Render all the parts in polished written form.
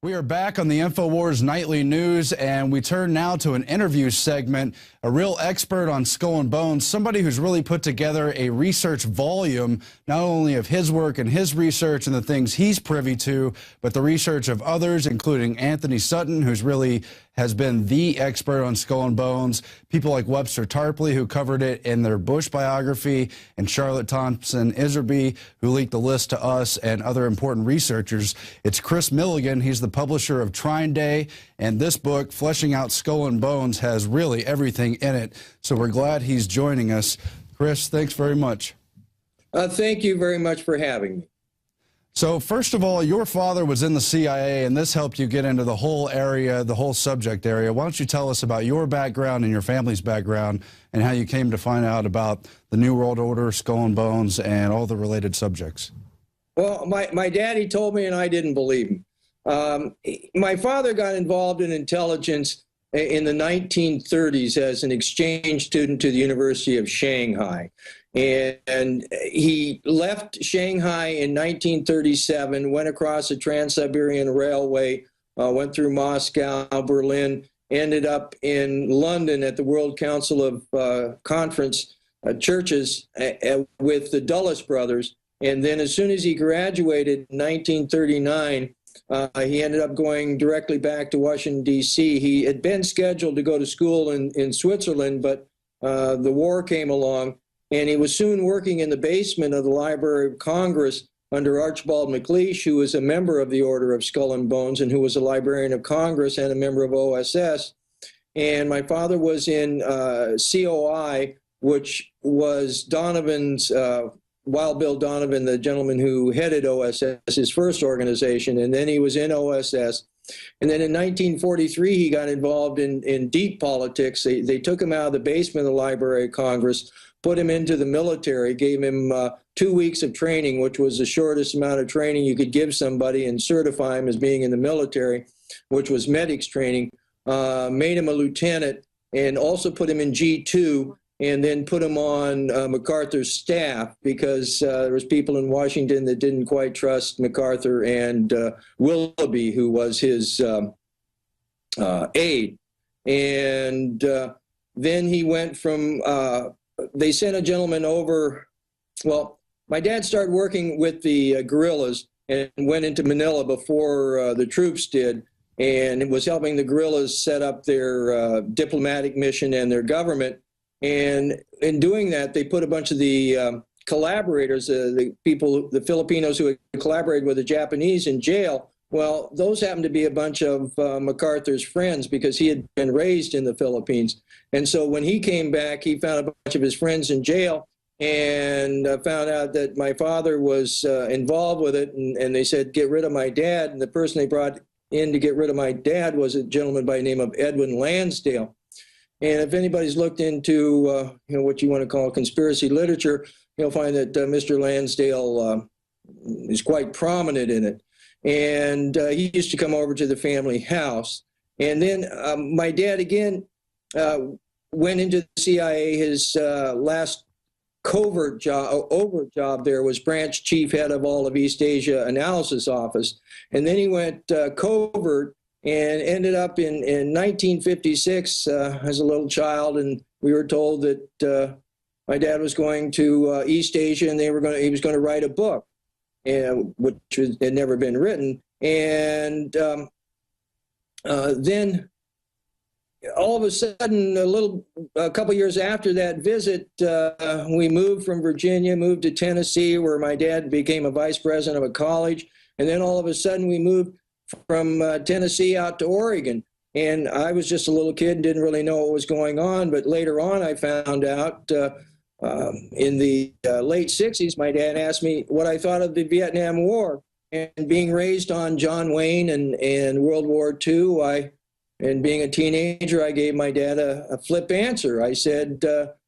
We are back on the InfoWars Nightly News, and we turn now to an interview segment. A real expert on skull and bones, somebody who's really put together a research volume, not only of his work and his research and the things he's privy to, but the research of others, including Anthony Sutton, who's really has been the expert on skull and bones, people like Webster Tarpley, who covered it in their Bush biography, and Charlotte Thompson Iserby, who leaked the list to us, and other important researchers. It's Kris Millegan. He's the publisher of Trine Day, and this book, Fleshing Out Skull and Bones, has really everything in it. So we're glad he's joining us. Kris, thanks very much. Thank you very much for having me. So first of all, your father was in the CIA, and this helped you get into the whole area, the whole subject area. Why don't you tell us about your background and your family's background and how you came to find out about the New World Order, skull and bones, and all the related subjects? Well, my daddy told me, and I didn't believe him. My father got involved in intelligence in the 1930s as an exchange student to the University of Shanghai. And he left Shanghai in 1937, went across the Trans-Siberian Railway, went through Moscow, Berlin, ended up in London at the World Council of Conference Churches with the Dulles brothers. And then as soon as he graduated in 1939, he ended up going directly back to Washington, D.C. He had been scheduled to go to school in Switzerland, but the war came along, and he was soon working in the basement of the Library of Congress under Archibald MacLeish, who was a member of the Order of Skull and Bones and who was a Librarian of Congress and a member of OSS. And my father was in COI, which was Donovan's Wild Bill Donovan, the gentleman who headed OSS, his first organization, and then he was in OSS. And then in 1943, he got involved in deep politics. They took him out of the basement of the Library of Congress, put him into the military, gave him 2 weeks of training, which was the shortest amount of training you could give somebody and certify him as being in the military, which was medics training, made him a lieutenant, and also put him in G2, and then put him on MacArthur's staff because there was people in Washington that didn't quite trust MacArthur and Willoughby, who was his aide. And then he went from, they sent a gentleman over, well, my dad started working with the guerrillas and went into Manila before the troops did, and it was helping the guerrillas set up their diplomatic mission and their government. And in doing that, they put a bunch of the collaborators, the people, the Filipinos who had collaborated with the Japanese in jail. Well, those happened to be a bunch of MacArthur's friends because he had been raised in the Philippines. And so when he came back, he found a bunch of his friends in jail and found out that my father was involved with it. And they said, get rid of my dad. And the person they brought in to get rid of my dad was a gentleman by the name of Edwin Lansdale. And if anybody's looked into what you want to call conspiracy literature, you'll find that Mr. Lansdale is quite prominent in it. And he used to come over to the family house. And then my dad, again, went into the CIA. His last overt job there was branch chief head of all of East Asia Analysis Office. And then he went covert and ended up in 1956 as a little child, and we were told that my dad was going to East Asia, and he was going to write a book, which had never been written. And then all of a sudden, a couple years after that visit, we moved from Virginia, moved to Tennessee, where my dad became a vice president of a college, and then all of a sudden we moved from Tennessee out to Oregon. And I was just a little kid and didn't really know what was going on. But later on, I found out in the late 60s, my dad asked me what I thought of the Vietnam War. And being raised on John Wayne and World War II, and being a teenager, I gave my dad a flip answer. I said,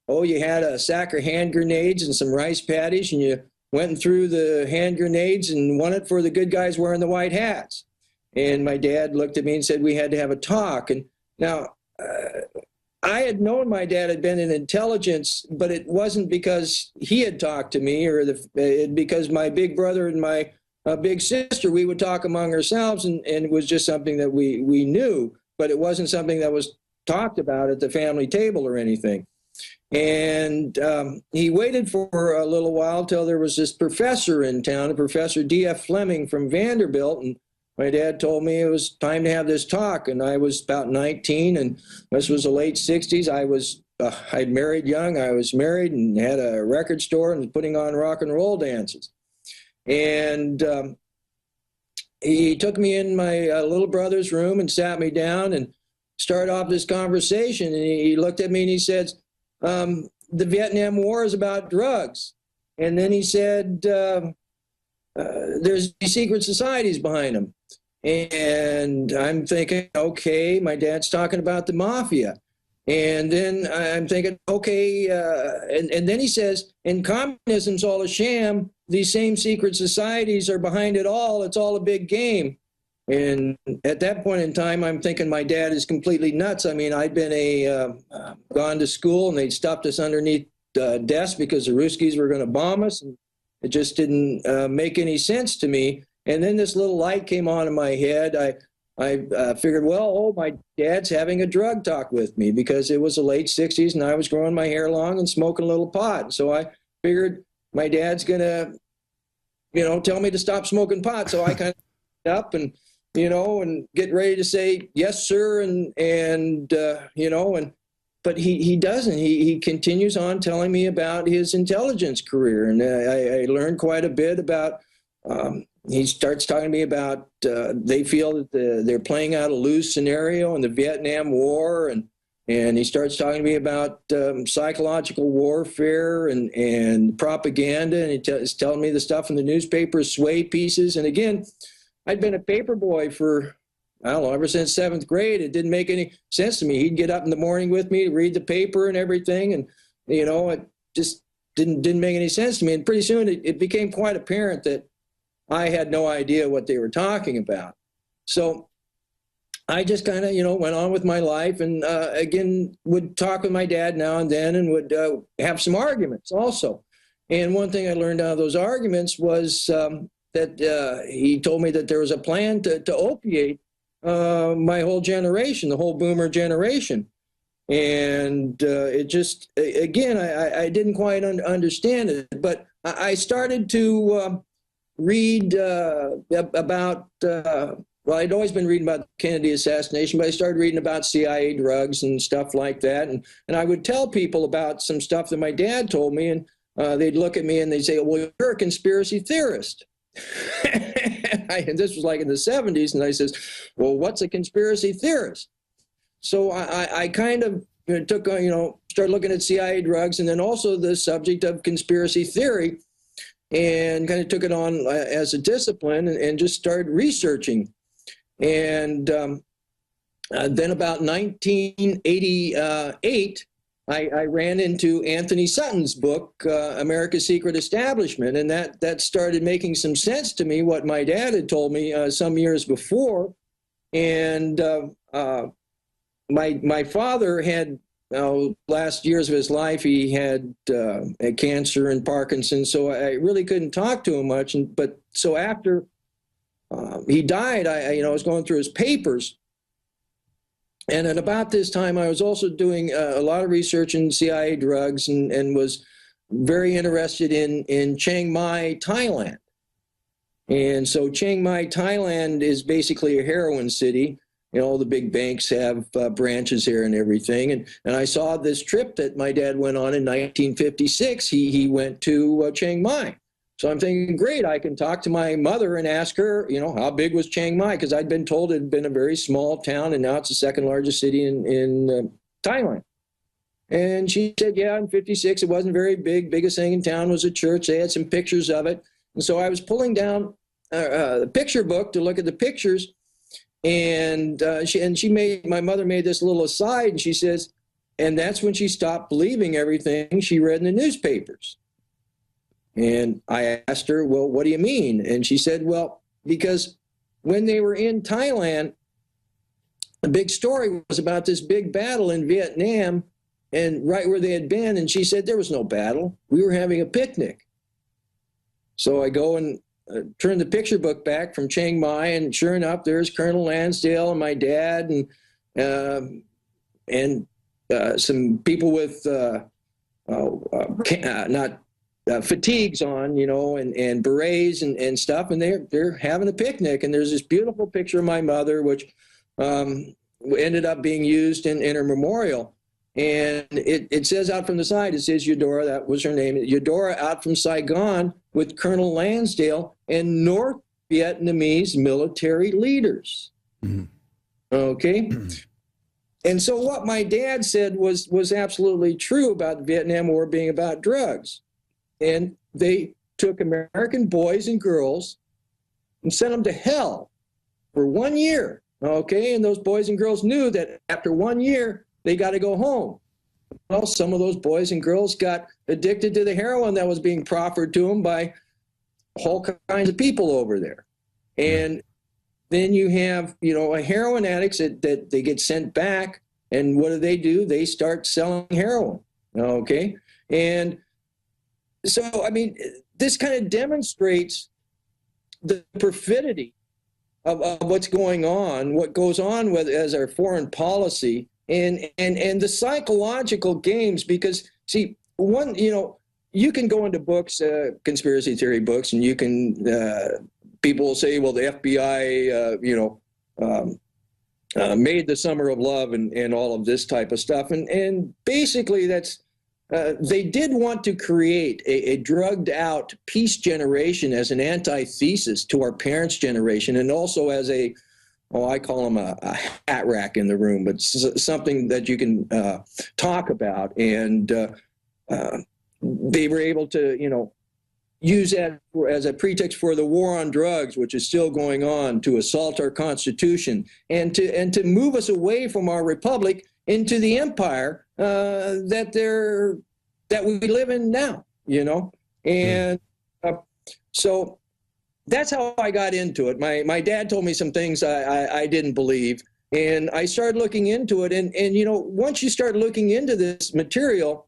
oh, you had a sack of hand grenades and some rice patties, and you went and threw the hand grenades and won it for the good guys wearing the white hats. And my dad looked at me and said we had to have a talk. And now, I had known my dad had been in intelligence, but it wasn't because he had talked to me or because my big brother and my big sister, we would talk among ourselves, and it was just something that we knew, but it wasn't something that was talked about at the family table or anything. And he waited for a little while till there was this professor in town, Professor D.F. Fleming from Vanderbilt, and my dad told me it was time to have this talk, and I was about 19, and this was the late 60s. I'd married young. I was married and had a record store and was putting on rock and roll dances. And he took me in my little brother's room and sat me down and started off this conversation. And he looked at me and he said, the Vietnam War is about drugs. And then he said, there's these secret societies behind them. And I'm thinking, okay, my dad's talking about the mafia. And then I'm thinking, okay, and then he says, and communism's all a sham. These same secret societies are behind it all. It's all a big game. And at that point in time, I'm thinking my dad is completely nuts. I mean, I'd been gone to school, and they'd stuffed us underneath desks because the Ruskies were going to bomb us. And it just didn't make any sense to me. And then this little light came on in my head. I figured, well, my dad's having a drug talk with me, because it was the late 60s and I was growing my hair long and smoking a little pot. So I figured my dad's going to, tell me to stop smoking pot. So I kind of up and, and get ready to say, yes, sir. But he doesn't. He continues on telling me about his intelligence career. And I learned quite a bit about, he starts talking to me about they feel that they're playing out a lose scenario in the Vietnam War, and he starts talking to me about psychological warfare and propaganda, and he's telling me the stuff in the newspaper, sway pieces. And again, I'd been a paper boy for, I don't know, ever since 7th grade. It didn't make any sense to me. He'd get up in the morning with me to read the paper and everything, and it just didn't make any sense to me. And pretty soon it became quite apparent that I had no idea what they were talking about. So I just kind of, went on with my life, and again, would talk with my dad now and then, and would have some arguments also. And one thing I learned out of those arguments was that he told me that there was a plan to opiate my whole generation, the whole boomer generation. And it just, again, I didn't quite understand it, but I started to read about, well, I'd always been reading about the Kennedy assassination, but I started reading about CIA drugs and stuff like that. And I would tell people about some stuff that my dad told me, and they'd look at me and they'd say, well, you're a conspiracy theorist. And this was like in the 70s. And I says, well, what's a conspiracy theorist? So I kind of took, started looking at CIA drugs, and then also the subject of conspiracy theory, and kind of took it on as a discipline, and just started researching. And then about 1988, I ran into Anthony Sutton's book, America's Secret Establishment, and that started making some sense to me, what my dad had told me some years before. And my father had, last years of his life, he had cancer and Parkinson's, so I really couldn't talk to him much. But so after he died, I was going through his papers. And at about this time, I was also doing a lot of research in CIA drugs, and was very interested in Chiang Mai, Thailand. And so Chiang Mai, Thailand is basically a heroin city. The big banks have branches here and everything. And I saw this trip that my dad went on in 1956. He went to Chiang Mai. So I'm thinking, great, I can talk to my mother and ask her, how big was Chiang Mai? Because I'd been told it had been a very small town, and now it's the second largest city in Thailand. And she said, yeah, in 56, it wasn't very big. Biggest thing in town was a church. They had some pictures of it. And so I was pulling down the picture book to look at the pictures. And my mother made this little aside, and she says, and that's when she stopped believing everything she read in the newspapers. And I asked her, well, what do you mean? And she said, well, because when they were in Thailand, the big story was about this big battle in Vietnam, and right where they had been. And she said, there was no battle. We were having a picnic. So I go and turned the picture book back from Chiang Mai, and sure enough, there's Colonel Lansdale and my dad, and some people with not fatigues on, and berets and stuff, and they're having a picnic. And there's this beautiful picture of my mother, which ended up being used in her memorial. And it says out from the side, it says Eudora, that was her name, Eudora out from Saigon with Colonel Lansdale and North Vietnamese military leaders. Mm-hmm. Okay? And so what my dad said was absolutely true about the Vietnam War being about drugs. And they took American boys and girls and sent them to hell for 1 year. Okay? And those boys and girls knew that after 1 year, they got to go home. Well, some of those boys and girls got addicted to the heroin that was being proffered to them by all kinds of people over there. And then you have, a heroin addicts that they get sent back. And what do? They start selling heroin. Okay. And so, this kind of demonstrates the perfidy of what's going on, what goes on as our foreign policy. And the psychological games, because see, you can go into books, conspiracy theory books, and you can, people will say, well, the FBI, made the summer of love and all of this type of stuff. And basically that's, they did want to create a drugged out peace generation as an antithesis to our parents' generation, and also as I call them a hat rack in the room, but something that you can talk about. And they were able to, use that as a pretext for the war on drugs, which is still going on, to assault our Constitution and to move us away from our republic into the empire that we live in now, And so that's how I got into it. My dad told me some things I didn't believe, and I started looking into it. And once you start looking into this material,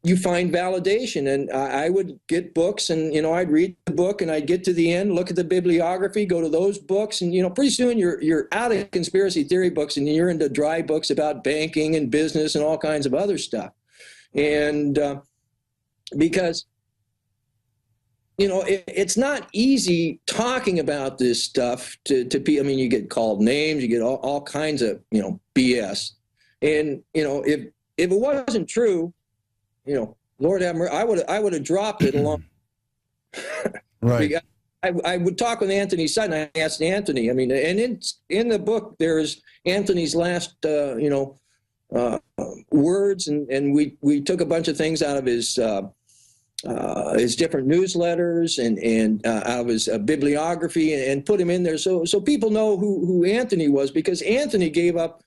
you find validation. And I would get books, and I'd read the book, and I'd get to the end, look at the bibliography, go to those books, and pretty soon you're out of conspiracy theory books, and you're into dry books about banking and business and all kinds of other stuff. And because it's not easy talking about this stuff to people. You get called names, you get all kinds of, BS. And, if it wasn't true, Lord have mercy, I would have dropped it along. Right. I would talk with Anthony Sutton. I asked Anthony, and in the book, there's Anthony's last, words, and we took a bunch of things out of his different newsletters and out of his bibliography and put him in there so people know who Anthony was, because Anthony gave up.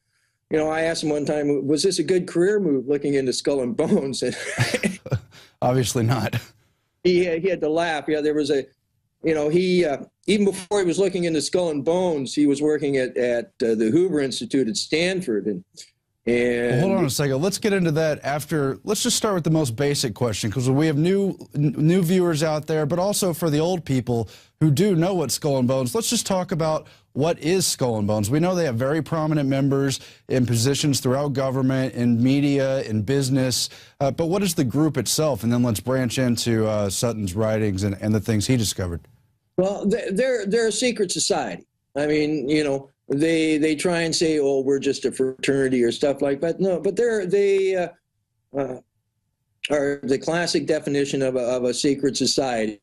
I asked him one time, was this a good career move, looking into Skull and Bones? And obviously not. He had to laugh. Yeah, there was he even before he was looking into Skull and Bones, he was working at the Hoover Institute at Stanford. And well, hold on a second. Let's get into that after. Let's just start with the most basic question, because we have new viewers out there, but also for the old people who do know what Skull and Bones. Let's just talk about what is Skull and Bones. We know they have very prominent members in positions throughout government, in media, in business, but what is the group itself? And then let's branch into Sutton's writings and the things he discovered. Well, they're a secret society. They try and say, oh, we're just a fraternity or stuff like that. No, but they are the classic definition of a secret society.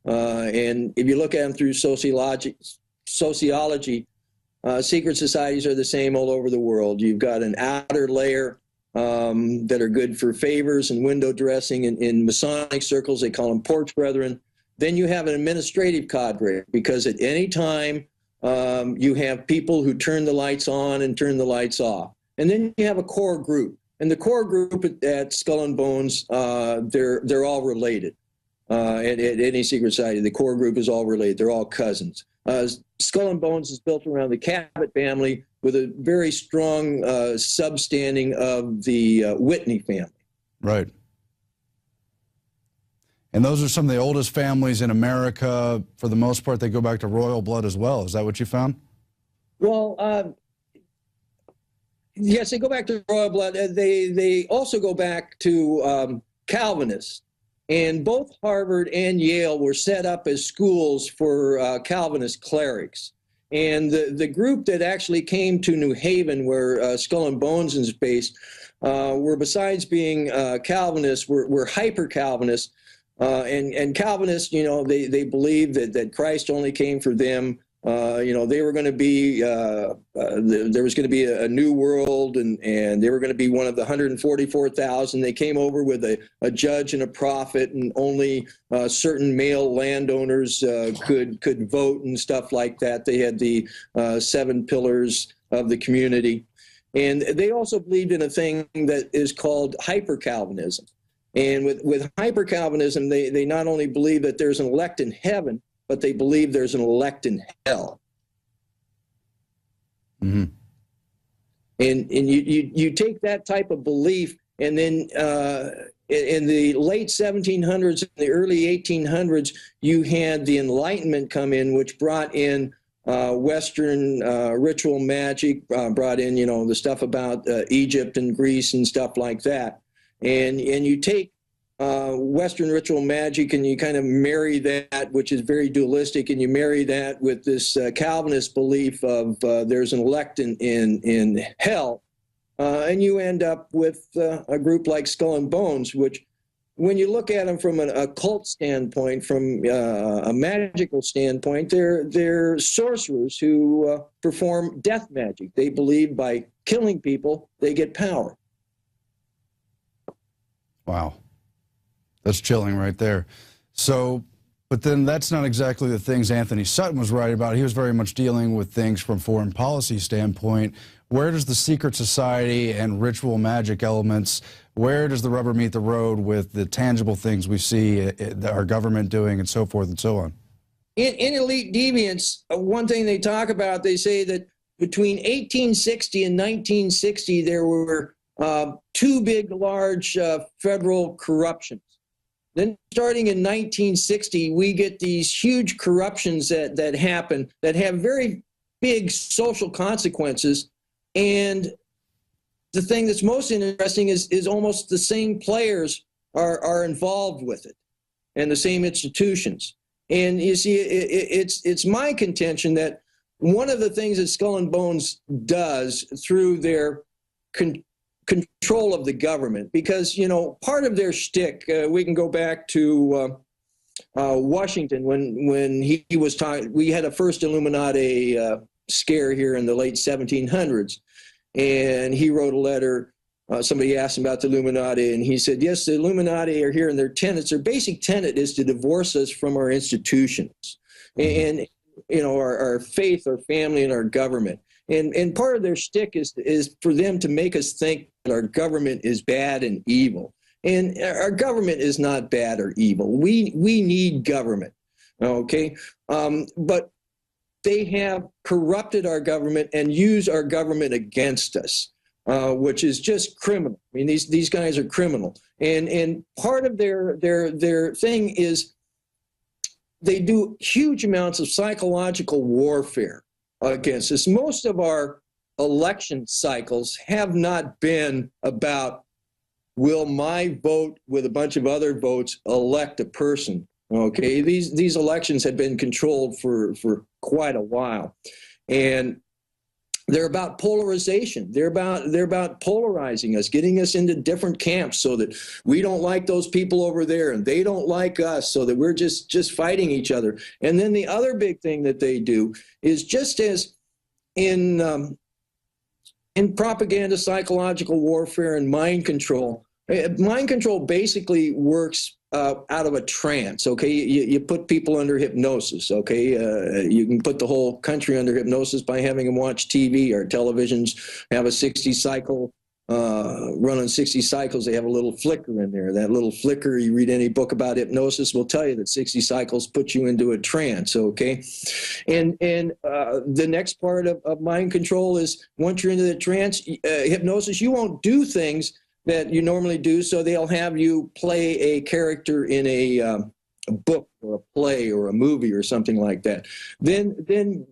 And if you look at them through sociology, secret societies are the same all over the world. You've got an outer layer that are good for favors and window dressing. In Masonic circles, they call them porch brethren. Then you have an administrative cadre, because at any time, you have people who turn the lights on and turn the lights off. And then you have a core group. And the core group at Skull and Bones, they're all related. At any secret society, the core group is all related. They're all cousins. Skull and Bones is built around the Cabot family with a very strong substanding of the Whitney family. Right. And those are some of the oldest families in America. For the most part, they go back to royal blood as well. Is that what you found? Well, yes, they go back to royal blood. They also go back to Calvinists. And both Harvard and Yale were set up as schools for Calvinist clerics. And the group that actually came to New Haven, where Skull and Bones is based, were, besides being Calvinists, were hyper-Calvinists. And Calvinists, they believed that Christ only came for them. They were going to be, there was going to be a new world, and they were going to be one of the 144,000. They came over with a judge and a prophet, and only certain male landowners could vote and stuff like that. They had the 7 pillars of the community. And they also believed in a thing that is called hyper-Calvinism. And with hyper-Calvinism, they not only believe that there's an elect in heaven, but they believe there's an elect in hell. Mm-hmm. And you take that type of belief, and then in the late 1700s, in the early 1800s, you had the Enlightenment come in, which brought in Western ritual magic, brought in, the stuff about Egypt and Greece and stuff like that. And you take Western ritual magic, and you kind of marry that, which is very dualistic, and you marry that with this Calvinist belief of there's an elect in hell, and you end up with a group like Skull and Bones, which, when you look at them from an occult standpoint, from a magical standpoint, they're sorcerers who perform death magic. They believe by killing people, they get power. Wow. That's chilling right there. So, but then that's not exactly the things Anthony Sutton was writing about. He was very much dealing with things from foreign policy standpoint. Where does the secret society and ritual magic elements, where does the rubber meet the road with the tangible things we see our government doing and so forth and so on? In Elite Deviants, one thing they talk about, they say that between 1860 and 1960, there were 2 big, large federal corruptions. Then starting in 1960, we get these huge corruptions that happen that have very big social consequences. And the thing that's most interesting is almost the same players are involved with it, and the same institutions. And you see, it's my contention that one of the things that Skull and Bones does through their control of the government, because part of their shtick, we can go back to Washington when he was talking. We had a first Illuminati scare here in the late 1700s, and he wrote a letter. Somebody asked him about the Illuminati, and he said, yes, the Illuminati are here, and their tenets, their basic tenet is to divorce us from our institutions and our faith, our family, and our government. And part of their shtick is for them to make us think that our government is bad and evil. And our government is not bad or evil. We need government, okay? But they have corrupted our government and use our government against us, which is just criminal. I mean, these guys are criminal. And part of their thing is they do huge amounts of psychological warfare against us. Most of our election cycles have not been about, will my vote with a bunch of other votes elect a person? Okay, these elections have been controlled for quite a while, and they're about polarization. They're about polarizing us, getting us into different camps so that we don't like those people over there and they don't like us, so that we're just fighting each other. And then the other big thing that they do is, just as in propaganda, psychological warfare, and mind control basically works out of a trance, okay? You put people under hypnosis, okay? You can put the whole country under hypnosis by having them watch TV. Our televisions have a 60 cycle, run on 60 cycles. They have a little flicker in there. That little flicker, you read any book about hypnosis, will tell you that 60 cycles put you into a trance, okay? And the next part of mind control is, once you're into the trance, hypnosis, you won't do things that you normally do. So they'll have you play a character in a book or a play or a movie or something like that. Then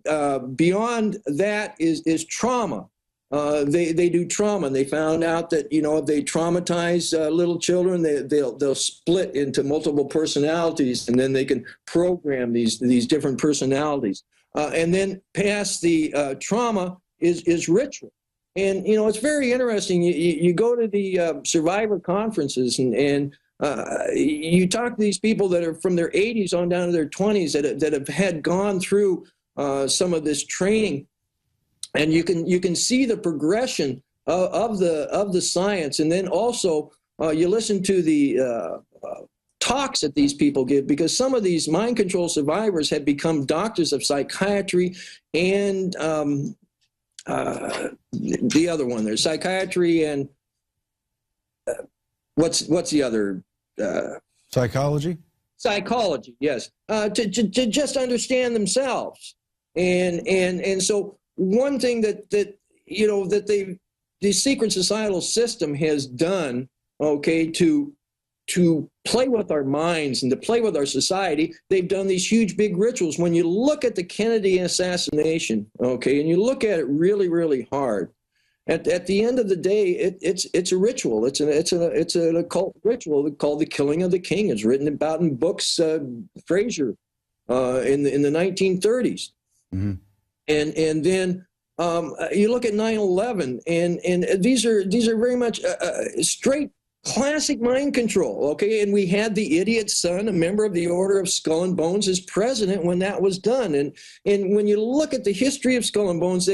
beyond that is trauma. They do trauma, and they found out that, you know, if they traumatize little children, they'll split into multiple personalities, and then they can program these different personalities. And then past the trauma is ritual. And, you know, it's very interesting. You go to the survivor conferences, and you talk to these people that are from their 80s on down to their 20s that have had gone through some of this training. And you can see the progression of the science, and then also you listen to the talks that these people give, because some of these mind control survivors have become doctors of psychiatry and the other one. There's psychiatry and what's the other? Psychology. Psychology, yes. To just understand themselves, and so. One thing that you know that the secret societal system has done, okay, to play with our minds and to play with our society, they've done these huge big rituals. When you look at the Kennedy assassination, okay, and you look at it really, really hard, at the end of the day, it's a ritual. It's an occult ritual called the killing of the king. It's written about in books, Fraser, in the 1930s. Mm-hmm. And then you look at 9/11, and these are very much straight classic mind control, okay? And we had the idiot's son, a member of the Order of Skull and Bones, as president when that was done. And when you look at the history of Skull and Bones,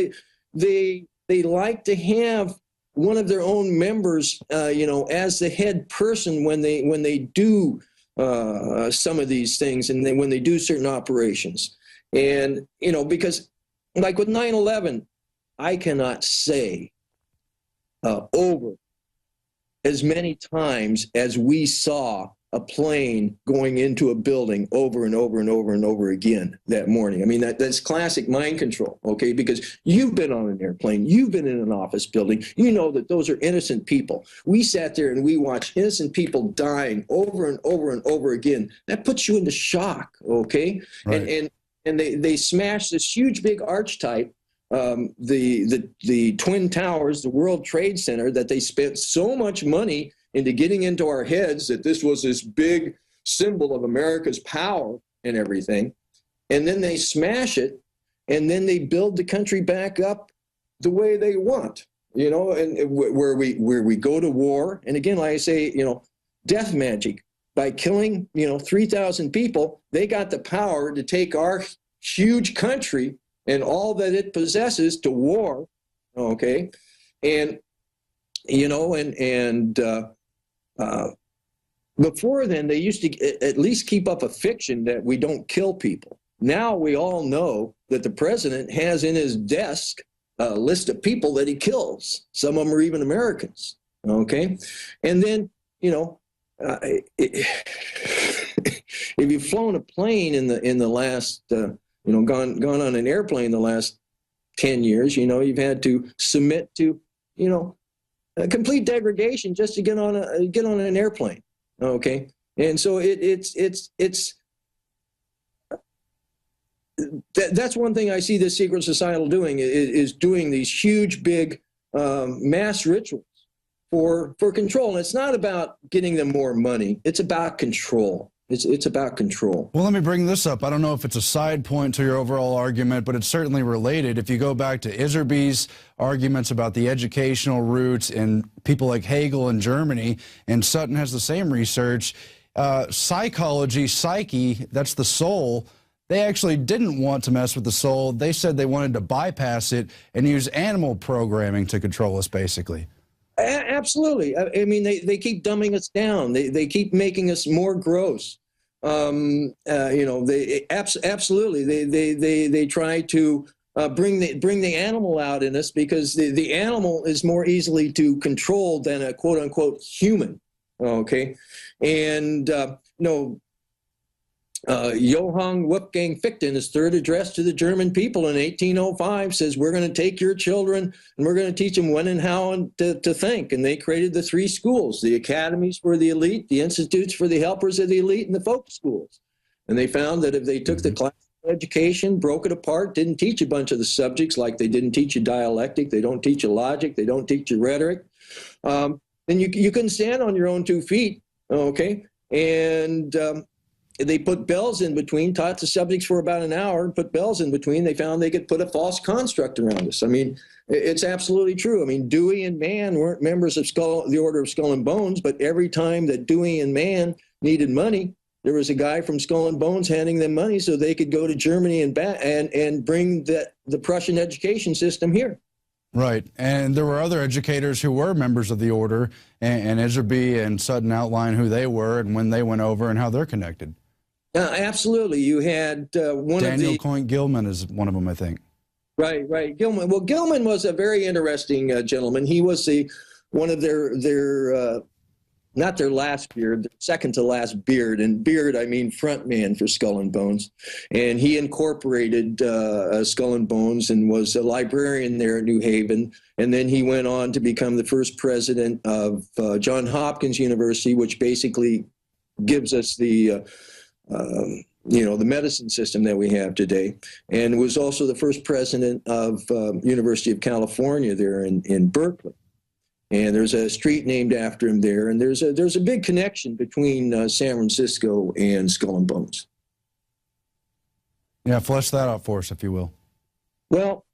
they like to have one of their own members, you know, as the head person when they do some of these things, and then when they do certain operations. And, you know, because like with 9/11, I cannot say over as many times as we saw a plane going into a building over and over and over and over again that morning. I mean, that's classic mind control, okay? Because you've been on an airplane, you've been in an office building, you know that those are innocent people. We sat there and we watched innocent people dying over and over and over again. That puts you into shock, okay? Right. And they smashed this huge big archetype, the Twin Towers, the World Trade Center, that they spent so much money into getting into our heads that this was this big symbol of America's power and everything. And then they smash it, and then they build the country back up the way they want, you know, and where we go to war. And again, like I say, you know, death magic. By killing, you know, 3,000 people, they got the power to take our huge country and all that it possesses to war, okay? And, you know, and before then, they used to at least keep up a fiction that we don't kill people. Now we all know that the president has in his desk a list of people that he kills. Some of them are even Americans, okay? And then, you know, if you've flown a plane in the last, you know, gone on an airplane the last 10 years, you know, you've had to submit to, you know, a complete degradation just to get on an airplane, okay? And so that's one thing I see the secret societal doing is doing these huge big mass rituals for control. And it's not about getting them more money. It's about control. It's about control. Well, let me bring this up. I don't know if it's a side point to your overall argument, but it's certainly related. If you go back to Iserby's arguments about the educational roots in people like Hegel in Germany, and Sutton has the same research, psychology, psyche, that's the soul, they actually didn't want to mess with the soul. They said they wanted to bypass it and use animal programming to control us, basically. Absolutely. I mean, they keep dumbing us down. They keep making us more gross. You know, they absolutely. They try to bring the animal out in us, because the animal is more easily to control than a quote unquote human. Okay, and no, Johann Wolfgang Fichte, his third address to the German people in 1805, says, we're going to take your children and we're going to teach them when and how to think. And they created the three schools, the academies for the elite, the institutes for the helpers of the elite, and the folk schools. And they found that if they took the classical education, broke it apart, didn't teach a bunch of the subjects, like they didn't teach you dialectic, they don't teach you logic, they don't teach you rhetoric, then you couldn't stand on your own 2 feet, okay? And they put bells in between, taught the subjects for about an hour, and put bells in between. They found they could put a false construct around us. I mean, it's absolutely true. I mean, Dewey and Mann weren't members of the Order of Skull and Bones, but every time that Dewey and Mann needed money, there was a guy from Skull and Bones handing them money so they could go to Germany and bring the Prussian education system here. Right, and there were other educators who were members of the order, and Iserby and Sutton outline who they were and when they went over and how they're connected. Absolutely. You had Daniel Coyne Gilman is one of them, I think. Right. Gilman. Well, Gilman was a very interesting gentleman. He was one of their not their last beard, their second to last beard. And beard, I mean front man for Skull and Bones. And he incorporated Skull and Bones and was a librarian there at New Haven. And then he went on to become the first president of Johns Hopkins University, which basically gives us the the medicine system that we have today, and was also the first president of University of California there in Berkeley. And there's a street named after him there, and there's a big connection between San Francisco and Skull and Bones. Yeah, flesh that out for us, if you will. Well,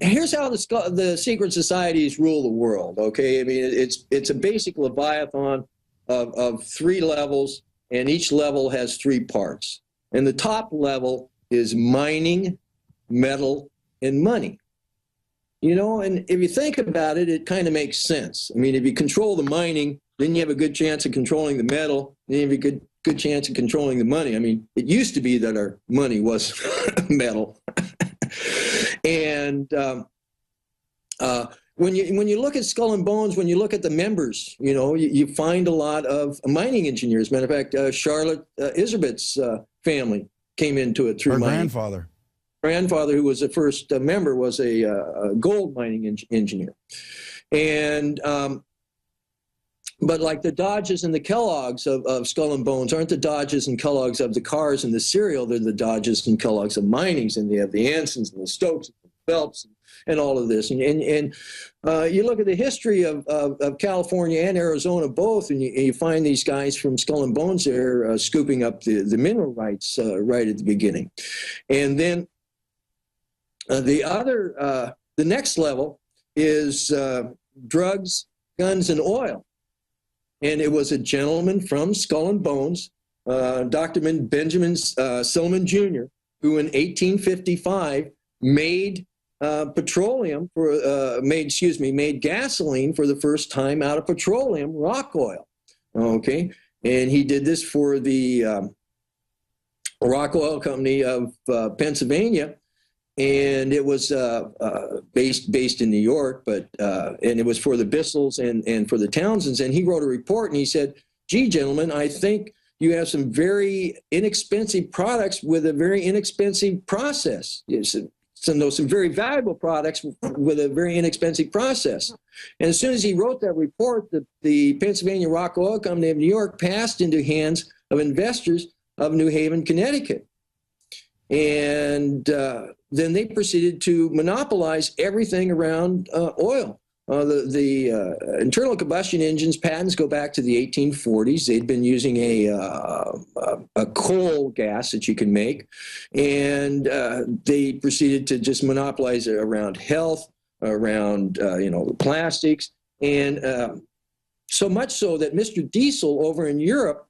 here's how the secret societies rule the world. Okay, I mean it's a basic Leviathan of 3 levels, and each level has 3 parts. And the top level is mining, metal, and money. You know, and if you think about it, it kind of makes sense. I mean, if you control the mining, then you have a good chance of controlling the metal, then you have a good chance of controlling the money. I mean, it used to be that our money was metal. And when you look at Skull and Bones, when you look at the members, you know, you find a lot of mining engineers. Matter of fact, Charlotte Iserbyt's family came into it through mining. Her grandfather, who was the first member, was a gold mining engineer. And but like the Dodges and the Kellogg's of Skull and Bones aren't the Dodges and Kellogg's of the cars and the cereal. They're the Dodges and Kellogg's of minings, and they have the Ansons and the Stokes and the Phelps and all of this. And you look at the history of California and Arizona both, and you find these guys from Skull and Bones there scooping up the mineral rights right at the beginning. And then the next level is drugs, guns, and oil. And it was a gentleman from Skull and Bones, Dr. Benjamin Silliman Jr., who in 1855 made gasoline for the first time out of petroleum, rock oil. Okay, and he did this for the Rock Oil Company of Pennsylvania, and it was based in New York, but and it was for the Bissells and for the Townsends. And he wrote a report, and he said, "Gee, gentlemen, I think you have some very inexpensive products with a very inexpensive process. Some very valuable products with a very inexpensive process." And as soon as he wrote that report, the Pennsylvania Rock Oil Company of New York passed into hands of investors of New Haven, Connecticut. And then they proceeded to monopolize everything around oil. The internal combustion engines patents go back to the 1840s. They'd been using a coal gas that you can make, and they proceeded to just monopolize it around health, around plastics, and so much so that Mr. Diesel over in Europe,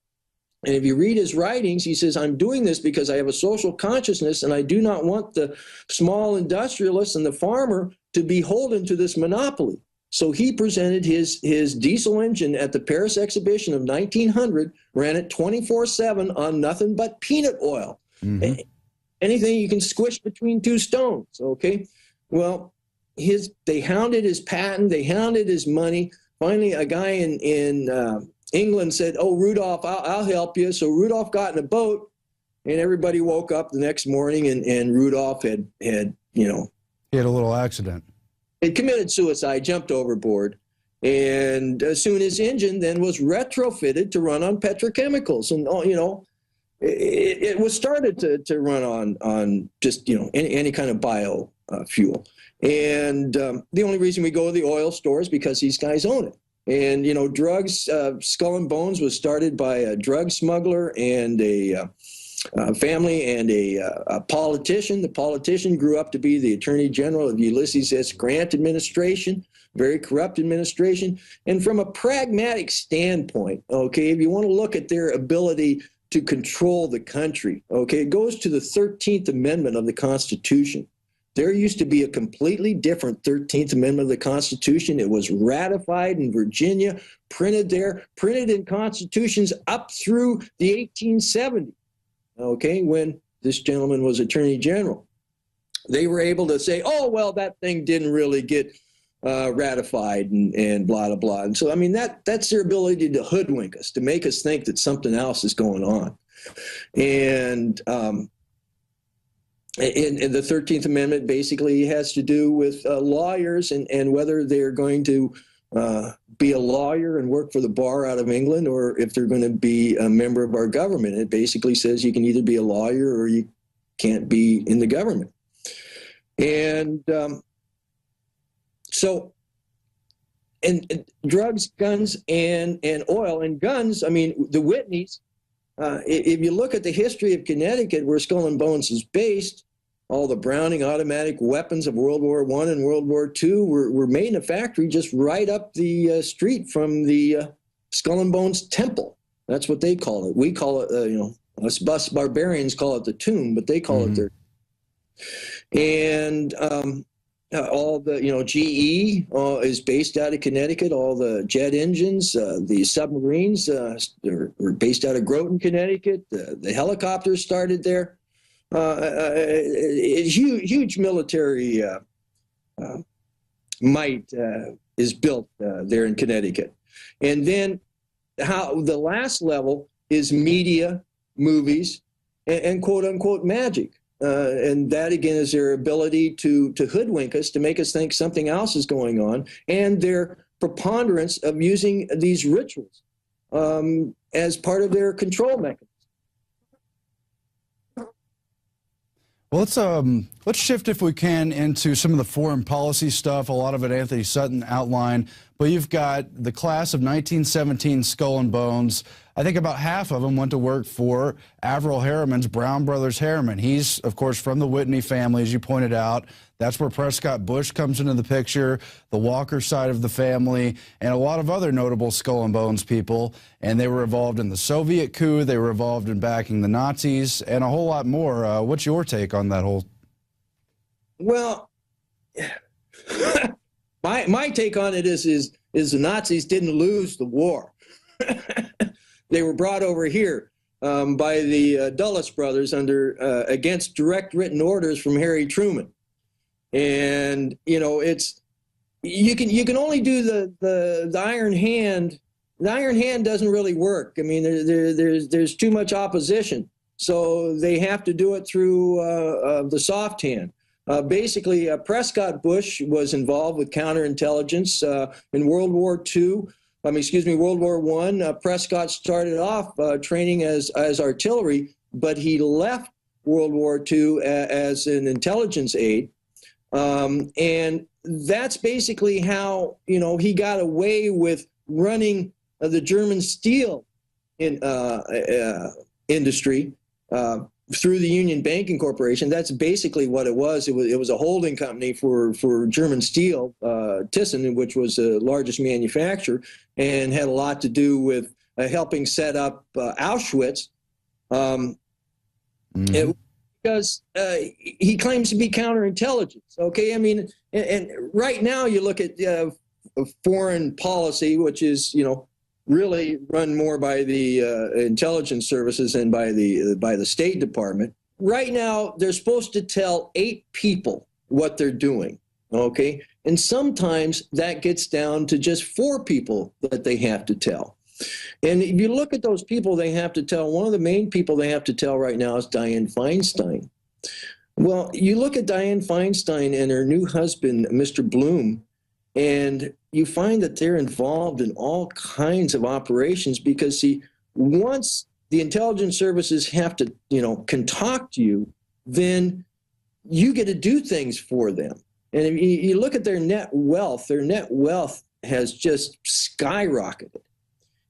and if you read his writings, he says, "I'm doing this because I have a social consciousness, and I do not want the small industrialist and the farmer to be beholden to this monopoly." So he presented his diesel engine at the Paris exhibition of 1900, ran it 24/7 on nothing but peanut oil. Mm-hmm. Anything you can squish between 2 stones, okay? Well, they hounded his patent, they hounded his money. Finally, a guy in England said, "Oh, Rudolph, I'll help you." So Rudolph got in a boat, and everybody woke up the next morning, and Rudolph had he had a little accident. Had committed suicide, jumped overboard, and soon his engine then was retrofitted to run on petrochemicals, and it was started to run on just any kind of bio fuel. And the only reason we go to the oil store is because these guys own it. And drugs, Skull and Bones was started by a drug smuggler and a family and a politician. The politician grew up to be the Attorney General of Ulysses S. Grant administration, very corrupt administration. And from a pragmatic standpoint, okay, if you want to look at their ability to control the country, okay, it goes to the 13th Amendment of the Constitution. There used to be a completely different 13th Amendment of the Constitution. It was ratified in Virginia, printed there, printed in constitutions up through the 1870s, okay, when this gentleman was Attorney General. They were able to say, oh, well, that thing didn't really get ratified and blah, blah, blah. And so, I mean, that's their ability to hoodwink us, to make us think that something else is going on. And in the 13th Amendment basically has to do with lawyers and whether they're going to be a lawyer and work for the bar out of England, or if they're going to be a member of our government. It basically says you can either be a lawyer or you can't be in the government. And and drugs, guns, and oil. And guns, I mean, the Whitneys, if you look at the history of Connecticut, where Skull and Bones is based, all the Browning automatic weapons of World War I and World War II were made in a factory just right up the street from the Skull and Bones Temple. That's what they call it. We call it, us barbarians call it the tomb, but they call it their. And all the, GE is based out of Connecticut. All the jet engines, the submarines were based out of Groton, Connecticut. The helicopters started there. Huge military might is built there in Connecticut. And then how the last level is media, movies, and quote unquote magic. And that, again, is their ability to hoodwink us, to make us think something else is going on, and their preponderance of using these rituals as part of their control mechanism. Well, let's shift, if we can, into some of the foreign policy stuff. A lot of it Anthony Sutton outlined, but you've got the class of 1917 Skull and Bones. I think about half of them went to work for Averell Harriman's Brown Brothers Harriman. He's, of course, from the Whitney family, as you pointed out. That's where Prescott Bush comes into the picture, the Walker side of the family, and a lot of other notable Skull and Bones people. And they were involved in the Soviet coup. They were involved in backing the Nazis, and a whole lot more. What's your take on that whole? Well, my take on it is the Nazis didn't lose the war. They were brought over here by the Dulles brothers against direct written orders from Harry Truman. And it's you can only do the iron hand. The iron hand doesn't really work. I mean, there's too much opposition, so they have to do it through the soft hand. Basically, Prescott Bush was involved with counterintelligence in World War II. World War I. Prescott started off training as artillery, but he left World War II as an intelligence aide. And that's basically how, he got away with running the German steel industry through the Union Banking Corporation. That's basically what it was. It was a holding company for German Steel, Thyssen, which was the largest manufacturer, and had a lot to do with helping set up Auschwitz. Because he claims to be counterintelligence. Okay, I mean, and right now you look at foreign policy, which is really run more by the intelligence services than by the State Department. Right now, they're supposed to tell 8 people what they're doing. Okay, and sometimes that gets down to just 4 people that they have to tell. And if you look at those people they have to tell, one of the main people they have to tell right now is Dianne Feinstein. Well, you look at Dianne Feinstein and her new husband, Mr. Bloom, and you find that they're involved in all kinds of operations because, see, once the intelligence services have to, can talk to you, then you get to do things for them. And if you look at their net wealth has just skyrocketed.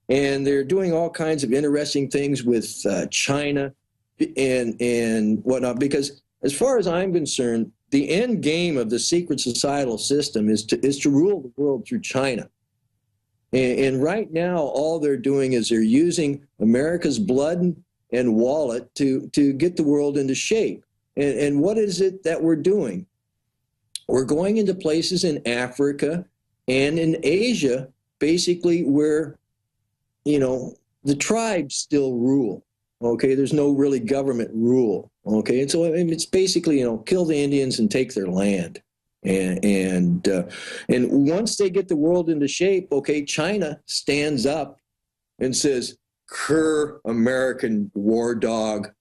And they're doing all kinds of interesting things with China and whatnot, because as far as I'm concerned, the end game of the secret societal system is to rule the world through China. And right now, all they're doing is they're using America's blood and wallet to get the world into shape. And what is it that we're doing? We're going into places in Africa and in Asia, basically where, the tribes still rule. Okay, there's no really government rule. Okay, and so it's basically, kill the Indians and take their land. And once they get the world into shape, okay, China stands up and says, "Cur American war dog.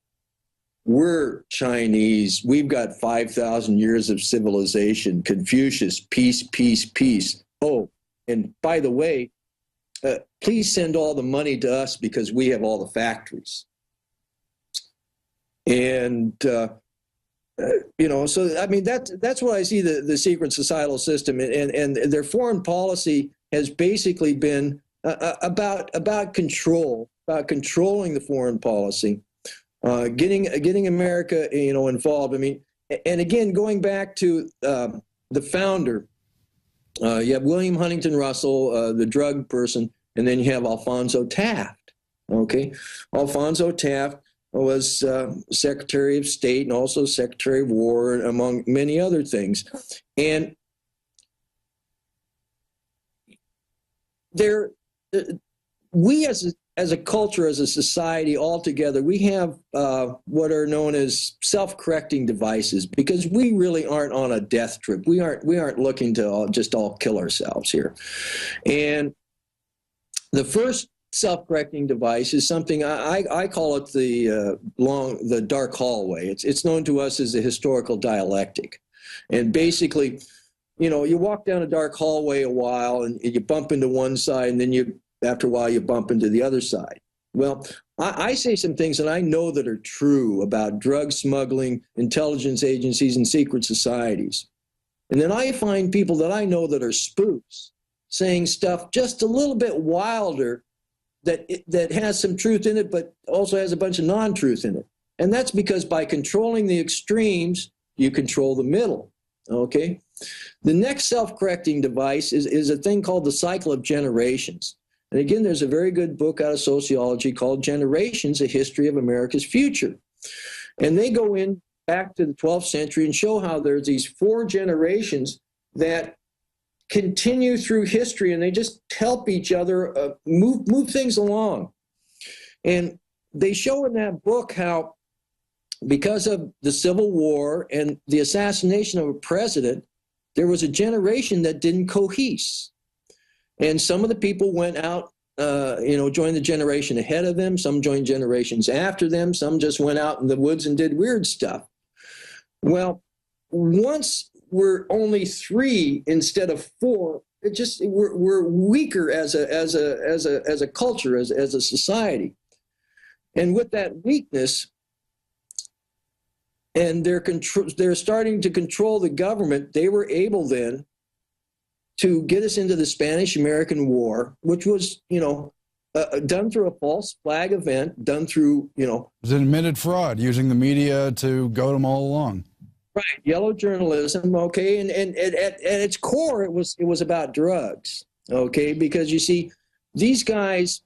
We're Chinese. We've got 5,000 years of civilization. Confucius, peace, peace, peace. Oh, and by the way, please send all the money to us because we have all the factories." And so I mean that's what I see the secret societal system, and their foreign policy has basically been about control, about controlling the foreign policy. Getting America, involved. I mean, and again, going back to the founder, you have William Huntington Russell, the drug person, and then you have Alfonso Taft. Okay, Alfonso Taft was Secretary of State and also Secretary of War, among many other things. And we as a culture, as a society altogether, we have what are known as self-correcting devices, because we really aren't on a death trip. We aren't looking to just all kill ourselves here. And the first self-correcting device is something I call it the dark hallway. It's known to us as the historical dialectic. And basically, you walk down a dark hallway a while and you bump into one side, and then after a while you bump into the other side. Well, I say some things that I know that are true about drug smuggling, intelligence agencies, and secret societies. And then I find people that I know that are spooks saying stuff just a little bit wilder that has some truth in it, but also has a bunch of non-truth in it. And that's because by controlling the extremes, you control the middle, okay? The next self-correcting device is a thing called the cycle of generations. And again, there's a very good book out of sociology called Generations, A History of America's Future. And they go in back to the 12th century and show how there's these 4 generations that continue through history, and they just help each other move things along. And they show in that book how, because of the Civil War and the assassination of a president, there was a generation that didn't cohese. And some of the people went out, joined the generation ahead of them. Some joined generations after them. Some just went out in the woods and did weird stuff. Well, once we're only 3 instead of 4, we're weaker as a culture, as a society. And with that weakness, and they're starting to control the government, they were able then to get us into the Spanish-American War, which was, done through a false flag event, done through, It was an admitted fraud, using the media to goad them all along. Right, yellow journalism, okay, and at its core, it was about drugs, okay, because you see, these guys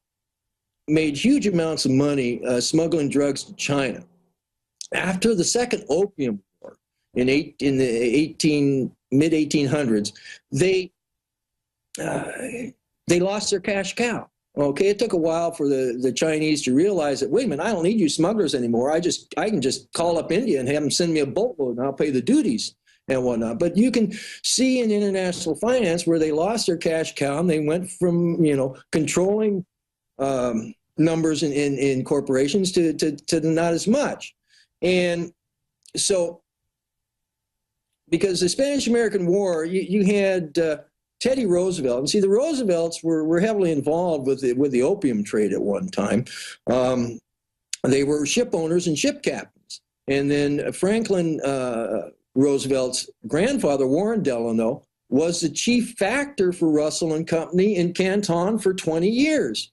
made huge amounts of money smuggling drugs to China. After the Second Opium War in the mid-1800s, they lost their cash cow. Okay, it took a while for the Chinese to realize that, wait a minute, I don't need you smugglers anymore. I can just call up India and have them send me a boatload, and I'll pay the duties and whatnot. But you can see in international finance where they lost their cash cow, and they went from controlling numbers in corporations to not as much. And so, because the Spanish-American War, you had Teddy Roosevelt, and see, the Roosevelts were heavily involved with the opium trade at one time. They were ship owners and ship captains, and then Franklin Roosevelt's grandfather, Warren Delano, was the chief factor for Russell and Company in Canton for 20 years.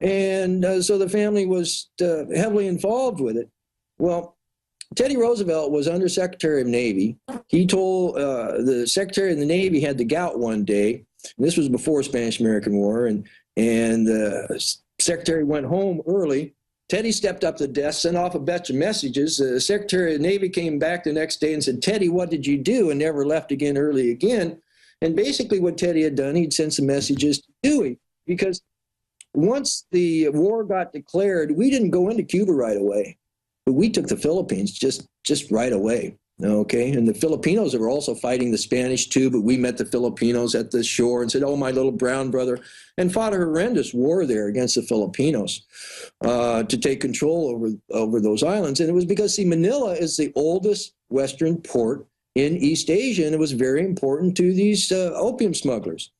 And so the family was heavily involved with it. Well, Teddy Roosevelt was Under Secretary of Navy. He told the Secretary of the Navy had the gout one day. And this was before Spanish-American War, and the Secretary went home early. Teddy stepped up to the desk, sent off a bunch of messages. The Secretary of the Navy came back the next day and said, "Teddy, what did you do?" and never left again early again. And basically what Teddy had done, he'd sent some messages to Dewey, because once the war got declared, we didn't go into Cuba right away, but we took the Philippines just right away. Okay, and the Filipinos were also fighting the Spanish too, but we met the Filipinos at the shore and said, "Oh, my little brown brother," and fought a horrendous war there against the Filipinos to take control over those islands. And it was because, see, Manila is the oldest Western port in East Asia, and it was very important to these opium smugglers.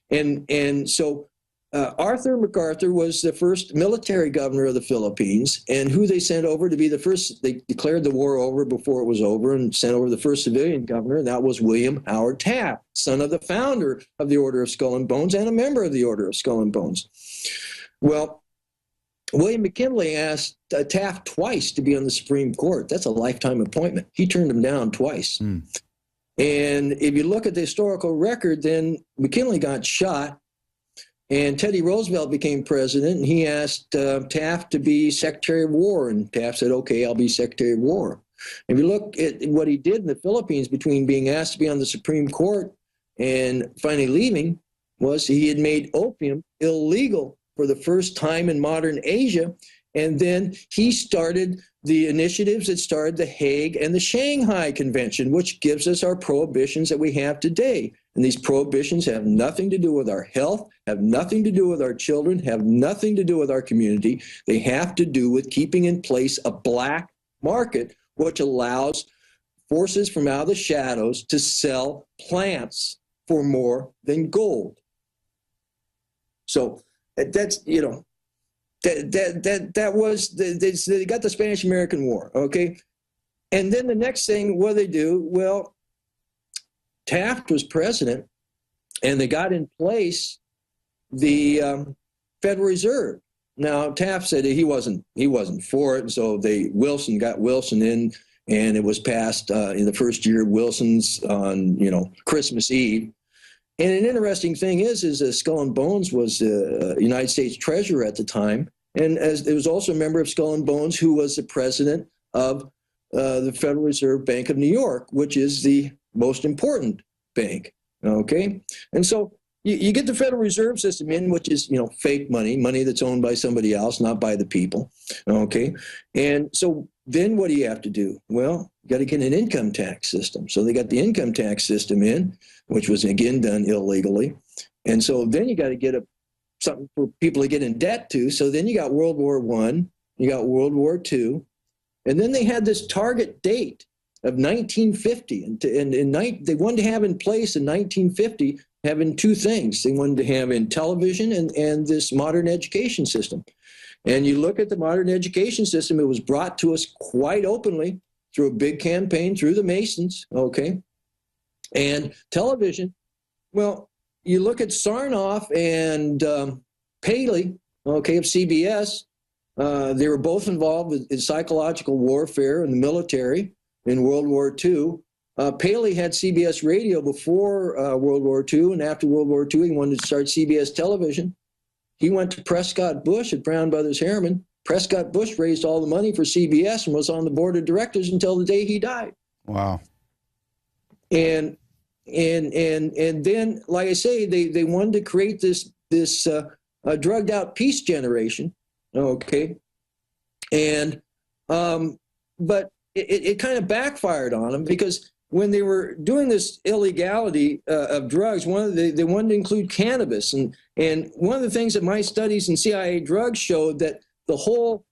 And so Arthur MacArthur was the first military governor of the Philippines, and who they sent over to be the first, they declared the war over before it was over and sent over the first civilian governor, and that was William Howard Taft, son of the founder of the Order of Skull and Bones and a member of the Order of Skull and Bones. Well, William McKinley asked Taft twice to be on the Supreme Court. That's a lifetime appointment. He turned him down twice. And if you look at the historical record, then McKinley got shot, and Teddy Roosevelt became president, and he asked Taft to be Secretary of War, and Taft said, "Okay, I'll be Secretary of War." If you look at what he did in the Philippines between being asked to be on the Supreme Court and finally leaving, was he had made opium illegal for the first time in modern Asia, and then he started the initiatives that started the Hague and the Shanghai Convention, which gives us our prohibitions that we have today. And these prohibitions have nothing to do with our health, have nothing to do with our children, have nothing to do with our community. They have to do with keeping in place a black market, which allows forces from out of the shadows to sell plants for more than gold. So that's, you know, that was, they got the Spanish-American War, okay? And then the next thing, what they do? Well, Taft was president, and they got in place the Federal Reserve. Now, Taft said he wasn't for it, and so Wilson got Wilson in, and it was passed in the first year of Wilson's on, Christmas Eve. And an interesting thing is Skull and Bones was United States Treasurer at the time, and as it was also a member of Skull and Bones who was the president of the Federal Reserve Bank of New York, which is the most important bank. Okay, and so you get the Federal Reserve System in, which is fake money that's owned by somebody else, not by the people. Okay, and so then what do you have to do? Well, you got to get an income tax system. So they got the income tax system in, which was again done illegally. And so then you got to get something for people to get in debt to. So then you got World War I, you got World War II, and then they had this target date of 1950. And they wanted to have in place in 1950, having two things. They wanted to have in television and this modern education system. And you look at the modern education system, it was brought to us quite openly through a big campaign through the Masons, okay? And television, well, you look at Sarnoff and Paley, okay, of CBS. They were both involved in psychological warfare in the military in World War II. Paley had CBS radio before World War II, and after World War II, he wanted to start CBS television. He went to Prescott Bush at Brown Brothers Harriman. Prescott Bush raised all the money for CBS and was on the board of directors until the day he died. Wow. And then, like I say, they wanted to create this drugged out peace generation, okay? And but it kind of backfired on them, because when they were doing this illegality of drugs, they wanted to include cannabis. And one of the things that my studies in CIA drugs showed, that the whole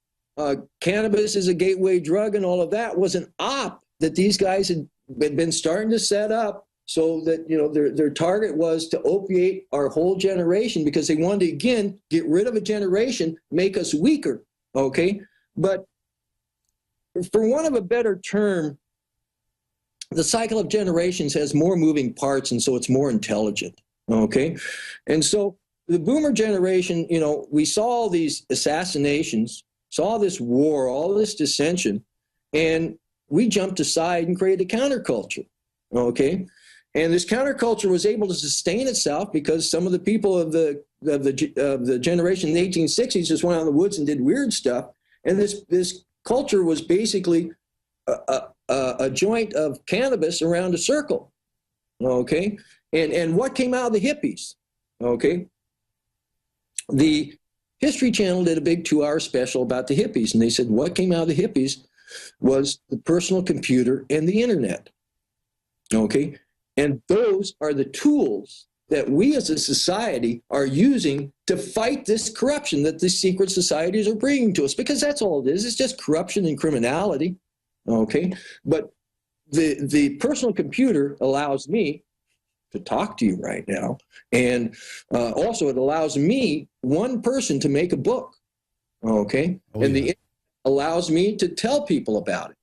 cannabis is a gateway drug and all of that was an op that these guys had been starting to set up, so that, you know, their target was to opiate our whole generation, because they wanted to, again, get rid of a generation, make us weaker, okay? But for want of a better term, the cycle of generations has more moving parts, and so it's more intelligent, okay? And so the boomer generation, you know, we saw all these assassinations, saw this war, all this dissension, and we jumped aside and created a counterculture, okay? And this counterculture was able to sustain itself because some of the people of the generation in the 1860s just went out in the woods and did weird stuff. And this culture was basically a joint of cannabis around a circle, okay? And what came out of the hippies, okay? The History Channel did a big 2-hour special about the hippies, and they said what came out of the hippies was the personal computer and the internet, okay? And those are the tools that we as a society are using to fight this corruption that these secret societies are bringing to us, because that's all it is. It's just corruption and criminality, okay? But the personal computer allows me to talk to you right now. And also it allows me, one person, to make a book, okay? Oh, and the internet allows me to tell people about it.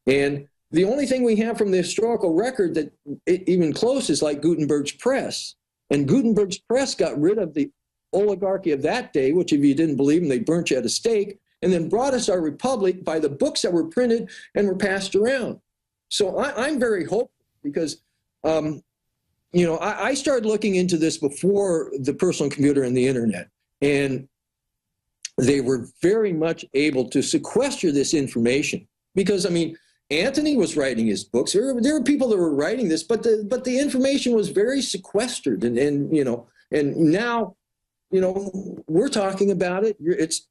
And the only thing we have from the historical record that even close is like Gutenberg's press. And Gutenberg's press got rid of the oligarchy of that day, which if you didn't believe them, they burnt you at a stake, and then brought us our republic by the books that were printed and were passed around. So I'm very hopeful, because, you know, I started looking into this before the personal computer and the internet, and they were very much able to sequester this information. Because, I mean, Anthony was writing his books. There were people that were writing this, but the information was very sequestered, and you know, and now, you know, we're talking about it. It's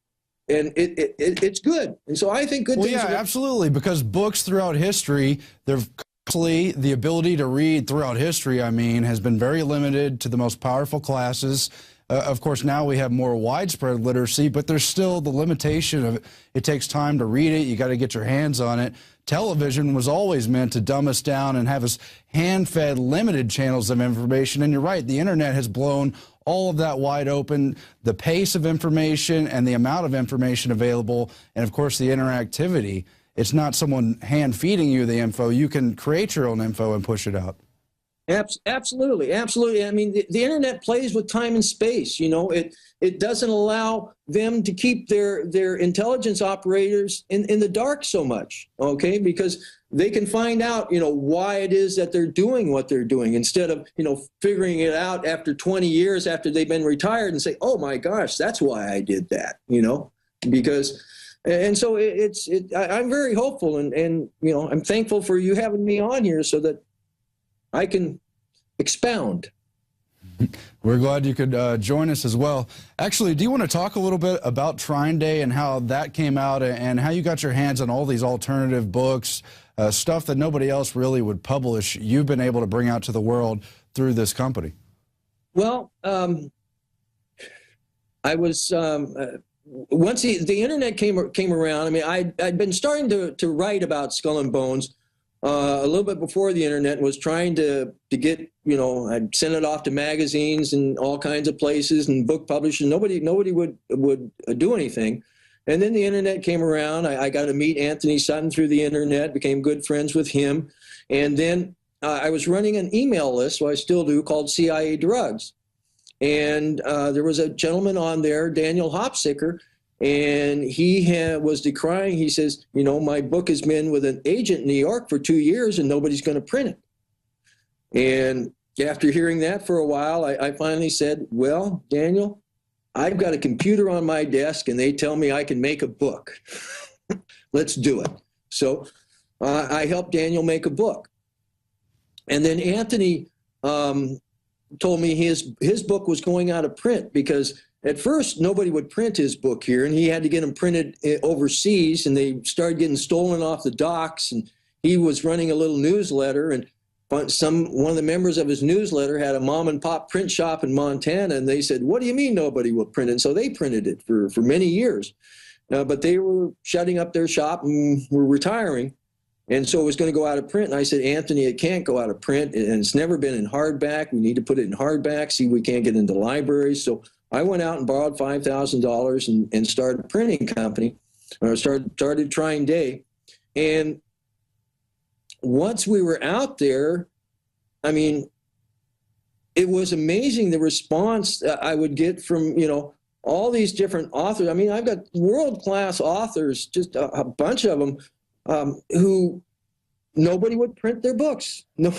good, and so I think good. Well, things yeah, absolutely, because books throughout history, the ability to read throughout history, I mean, has been very limited to the most powerful classes. Of course, now we have more widespread literacy, but there's still the limitation of it takes time to read it. You got to get your hands on it. Television was always meant to dumb us down and have us hand-fed limited channels of information. And you're right, the internet has blown all of that wide open. The pace of information and the amount of information available, and of course the interactivity. It's not someone hand-feeding you the info. You can create your own info and push it out. Absolutely, absolutely. I mean, the internet plays with time and space. You know, it doesn't allow them to keep their intelligence operators in the dark so much, okay? Because they can find out, you know, why it is that they're doing what they're doing, instead of, you know, figuring it out after 20 years after they've been retired and say, oh my gosh, that's why I did that, you know? Because, and so I'm very hopeful, and you know, I'm thankful for you having me on here so that I can expound. We're glad you could join us as well. Actually, do you want to talk a little bit about Trine Day and how that came out, and how you got your hands on all these alternative books, stuff that nobody else really would publish, you've been able to bring out to the world through this company? Well, I was, once the internet came around, I mean, I'd been starting to write about Skull and Bones a little bit before the internet, was trying to get, you know, I'd send it off to magazines and all kinds of places and book publishers. Nobody would do anything. And then the internet came around. I got to meet Anthony Sutton through the internet, became good friends with him. And then I was running an email list, so I still do, called CIA Drugs. And there was a gentleman on there, Daniel Hopsicker, and he was decrying. He says, you know, my book has been with an agent in New York for 2 years and nobody's going to print it. And after hearing that for a while, I finally said, well, Daniel, I've got a computer on my desk and they tell me I can make a book. Let's do it. So I helped Daniel make a book. And then Anthony told me his book was going out of print, because at first nobody would print his book here, and he had to get them printed overseas, and they started getting stolen off the docks, and he was running a little newsletter, and one of the members of his newsletter had a mom and pop print shop in Montana, and they said, "What do you mean nobody will print it?" And so they printed it for many years, but they were shutting up their shop and were retiring. And so it was going to go out of print. And I said, "Anthony, it can't go out of print. And it's never been in hardback. We need to put it in hardback. See, we can't get into libraries." So I went out and borrowed $5,000 and started a printing company, or started Trying Day. And once we were out there, I mean, it was amazing the response I would get from, all these different authors. I mean, I've got world-class authors, just a bunch of them, who nobody would print their books. No,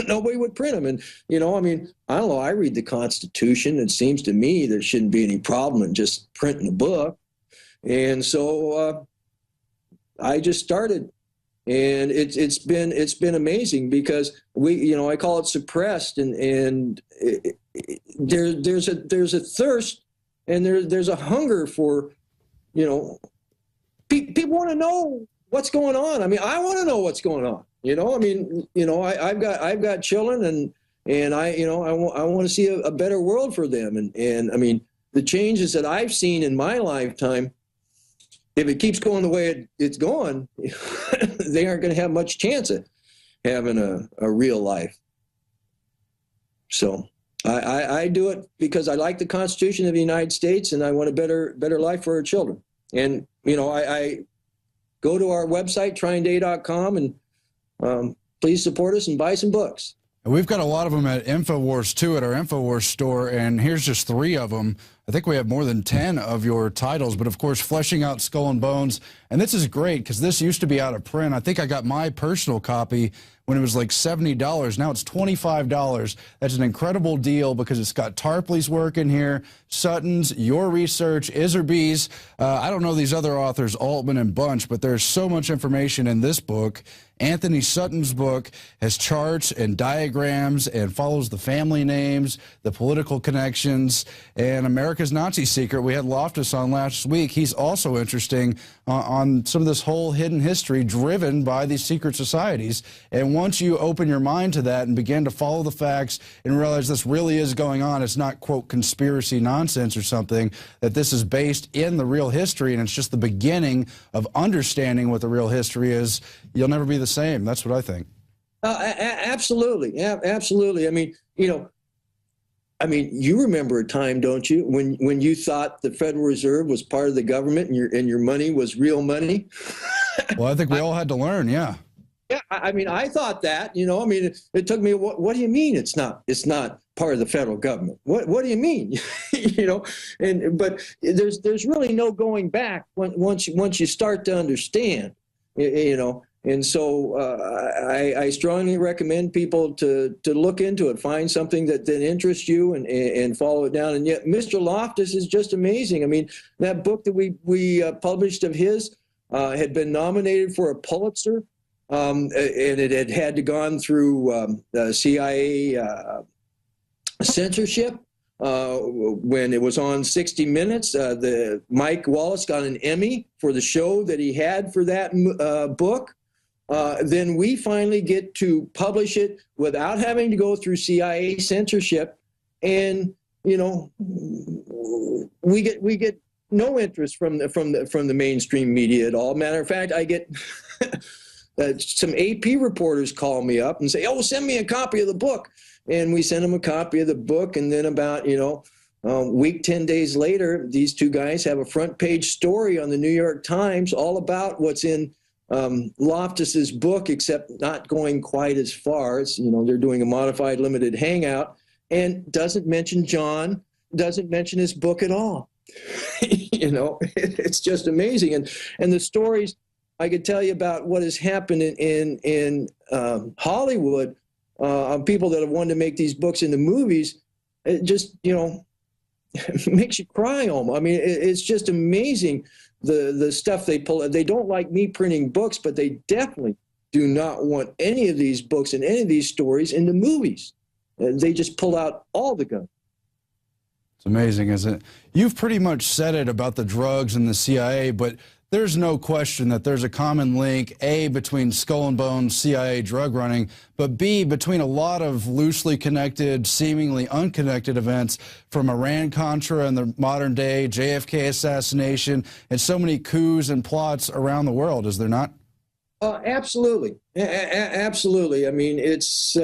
nobody would print them. And, I mean, I don't know, I read the Constitution. It seems to me there shouldn't be any problem in just printing a book. And so I just started. And it's been amazing because I call it suppressed, and there's a thirst, and there's a hunger for, people want to know what's going on. I mean, I want to know what's going on. I mean, I've got children, and I want to see a better world for them. And I mean, the changes that I've seen in my lifetime, if it keeps going the way it's going, they aren't going to have much chance of having a real life. So I do it because I like the Constitution of the United States, and I want a better life for our children. And, I go to our website, tryingday.com, and please support us and buy some books. And we've got a lot of them at InfoWars, too, at our InfoWars store, and here's just 3 of them. I think we have more than 10 of your titles, but of course, Fleshing Out Skull and Bones. And this is great because this used to be out of print. I think I got my personal copy when it was like $70. Now it's $25. That's an incredible deal because it's got Tarpley's work in here, Sutton's, your research, Iserby's. I don't know these other authors, Altman and Bunch, but there's so much information in this book. Anthony Sutton's book has charts and diagrams and follows the family names, the political connections, and America's Nazi Secret. We had Loftus on last week. He's also interesting on some of this whole hidden history driven by these secret societies. And once you open your mind to that and begin to follow the facts and realize this really is going on, it's not, quote, conspiracy nonsense or something, that this is based in the real history, and it's just the beginning of understanding what the real history is, you'll never be the same. That's what I think. Absolutely. Yeah, absolutely. I mean, you remember a time, don't you, when you thought the Federal Reserve was part of the government and your money was real money? Well, I think we all had to learn, yeah. Yeah, I mean, I thought that, I mean, it took me, what do you mean it's not part of the federal government? What do you mean? But there's really no going back once you start to understand, And so I strongly recommend people to look into it, find something that interests you and follow it down. And yet Mr. Loftus is just amazing. I mean, that book that we published of his had been nominated for a Pulitzer, and it had to gone through CIA censorship. When it was on 60 Minutes, Mike Wallace got an Emmy for the show that he had for that book. Then we finally get to publish it without having to go through CIA censorship, and we get no interest from the mainstream media at all. Matter of fact, I get some AP reporters call me up and say, "Oh, send me a copy of the book," and we send them a copy of the book, and then about week 10 days later, these 2 guys have a front page story on the New York Times all about what's in Loftus's book, except not going quite as far. It's, they're doing a modified limited hangout, and doesn't mention John, doesn't mention his book at all. It's just amazing. And the stories I could tell you about what has happened in Hollywood, on people that have wanted to make these books into movies, it just, makes you cry almost. I mean, it's just amazing. The stuff they pull. They don't like me printing books, but they definitely do not want any of these books and any of these stories into movies. They just pull out all the guns. It's amazing, isn't it? You've pretty much said it about the drugs and the CIA, but there's no question that there's a common link, A, between Skull and Bones, CIA drug running, but B, between a lot of loosely connected, seemingly unconnected events from Iran-Contra and the modern day JFK assassination and so many coups and plots around the world, is there not? Absolutely. Absolutely. I mean, it's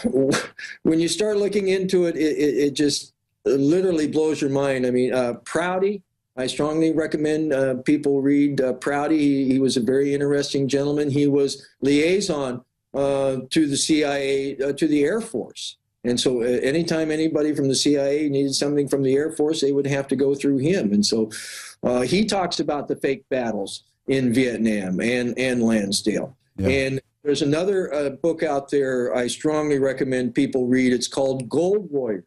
when you start looking into it, it just literally blows your mind. I mean, Prouty, I strongly recommend people read Prouty. He was a very interesting gentleman. He was liaison to the CIA, to the Air Force. And so anytime anybody from the CIA needed something from the Air Force, they would have to go through him. And so he talks about the fake battles in Vietnam and Lansdale. Yeah. And there's another book out there I strongly recommend people read. It's called Gold Warriors.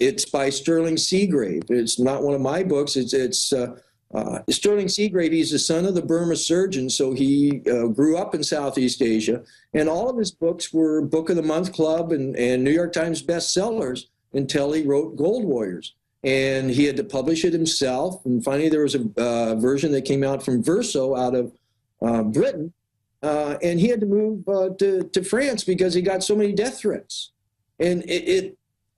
It's by Sterling Seagrave. It's not one of my books. It's Sterling Seagrave. He's the son of the Burma surgeon, so he grew up in Southeast Asia. And all of his books were Book of the Month Club and New York Times bestsellers until he wrote Gold Warriors. And he had to publish it himself. And finally, there was a version that came out from Verso out of Britain. And he had to move to France because he got so many death threats. And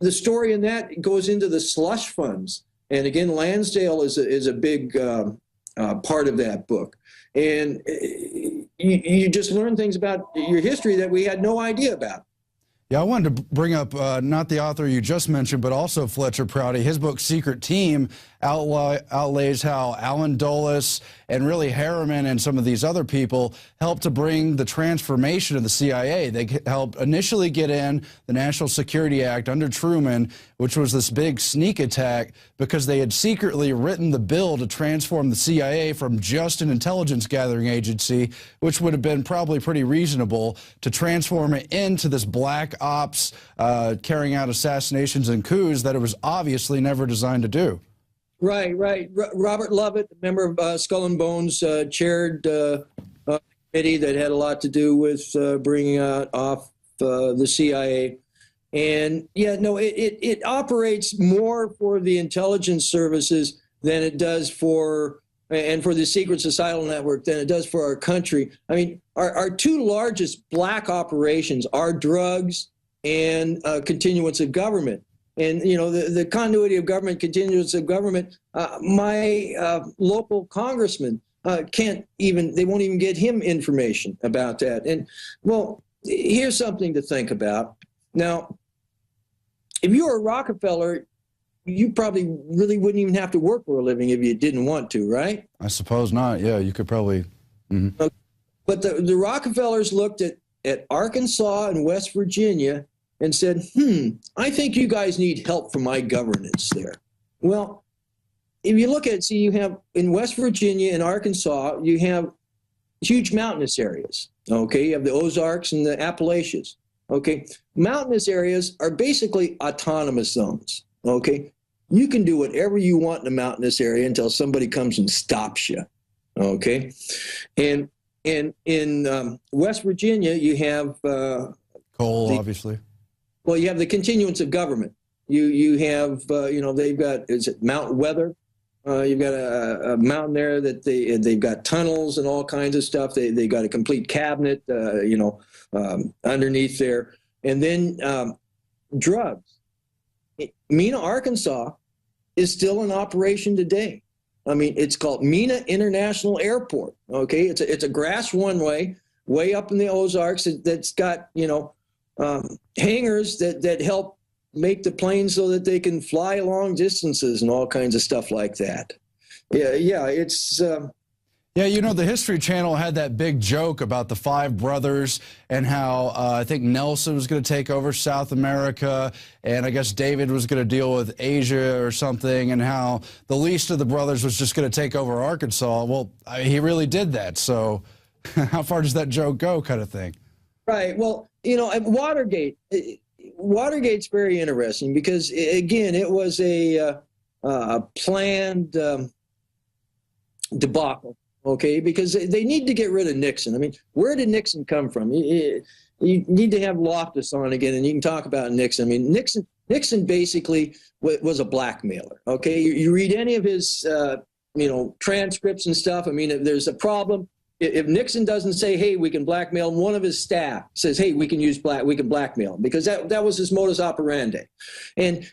the story in that goes into the slush funds. And again, Lansdale is a big part of that book. And you just learn things about your history that we had no idea about. Yeah, I wanted to bring up not the author you just mentioned, but also Fletcher Prouty. His book, Secret Team, outlays how Alan Dulles and really Harriman and some of these other people helped to bring the transformation of the CIA. They helped initially get in the National Security Act under Truman, which was this big sneak attack because they had secretly written the bill to transform the CIA from just an intelligence gathering agency, which would have been probably pretty reasonable, to transform it into this black ops carrying out assassinations and coups that it was obviously never designed to do. Right. Robert Lovett, a member of Skull and Bones, chaired a committee that had a lot to do with bringing off the CIA. And yeah, no, it operates more for the intelligence services than it does for the secret societal network than it does for our country. I mean, our two largest black operations are drugs and continuance of government. And, you know, the continuity of government, continuance of government, my local congressman can't even, they won't even get him information about that. And, well, here's something to think about. Now, if you were a Rockefeller, you probably really wouldn't even have to work for a living if you didn't want to, right? I suppose not. Yeah, you could probably. Mm-hmm. But the Rockefellers looked at Arkansas and West Virginia and said, I think you guys need help for my governance there. Well, if you look at it, see, you have in West Virginia and Arkansas, you have huge mountainous areas, okay? You have the Ozarks and the Appalachians, okay? Mountainous areas are basically autonomous zones, okay? You can do whatever you want in a mountainous area until somebody comes and stops you, okay? And in West Virginia, you have coal, obviously. Well, you have the continuance of government. You have, you know, they've got, is it Mount Weather? You've got a mountain there that they've got tunnels and all kinds of stuff. They got a complete cabinet, you know, underneath there. And then drugs. Mena, Arkansas is still in operation today. I mean, it's called Mena International Airport. Okay, it's a grass runway way up in the Ozarks that's got, you know, hangars that help make the planes so that they can fly long distances and all kinds of stuff like that. Yeah, it's... Yeah, you know, the History Channel had that big joke about the five brothers and how I think Nelson was going to take over South America, and I guess David was going to deal with Asia or something, and how the least of the brothers was just going to take over Arkansas. Well, he really did that, so how far does that joke go, kind of thing? Right. Well, you know, Watergate's very interesting because, again, it was a planned debacle. Okay, because they need to get rid of Nixon. I mean, where did Nixon come from? You need to have Loftus on again, and you can talk about Nixon. I mean, Nixon basically was a blackmailer. Okay, you read any of his transcripts and stuff. I mean, if there's a problem, if Nixon doesn't say, hey, we can blackmail him, one of his staff says, hey, we can blackmail him, because that was his modus operandi. And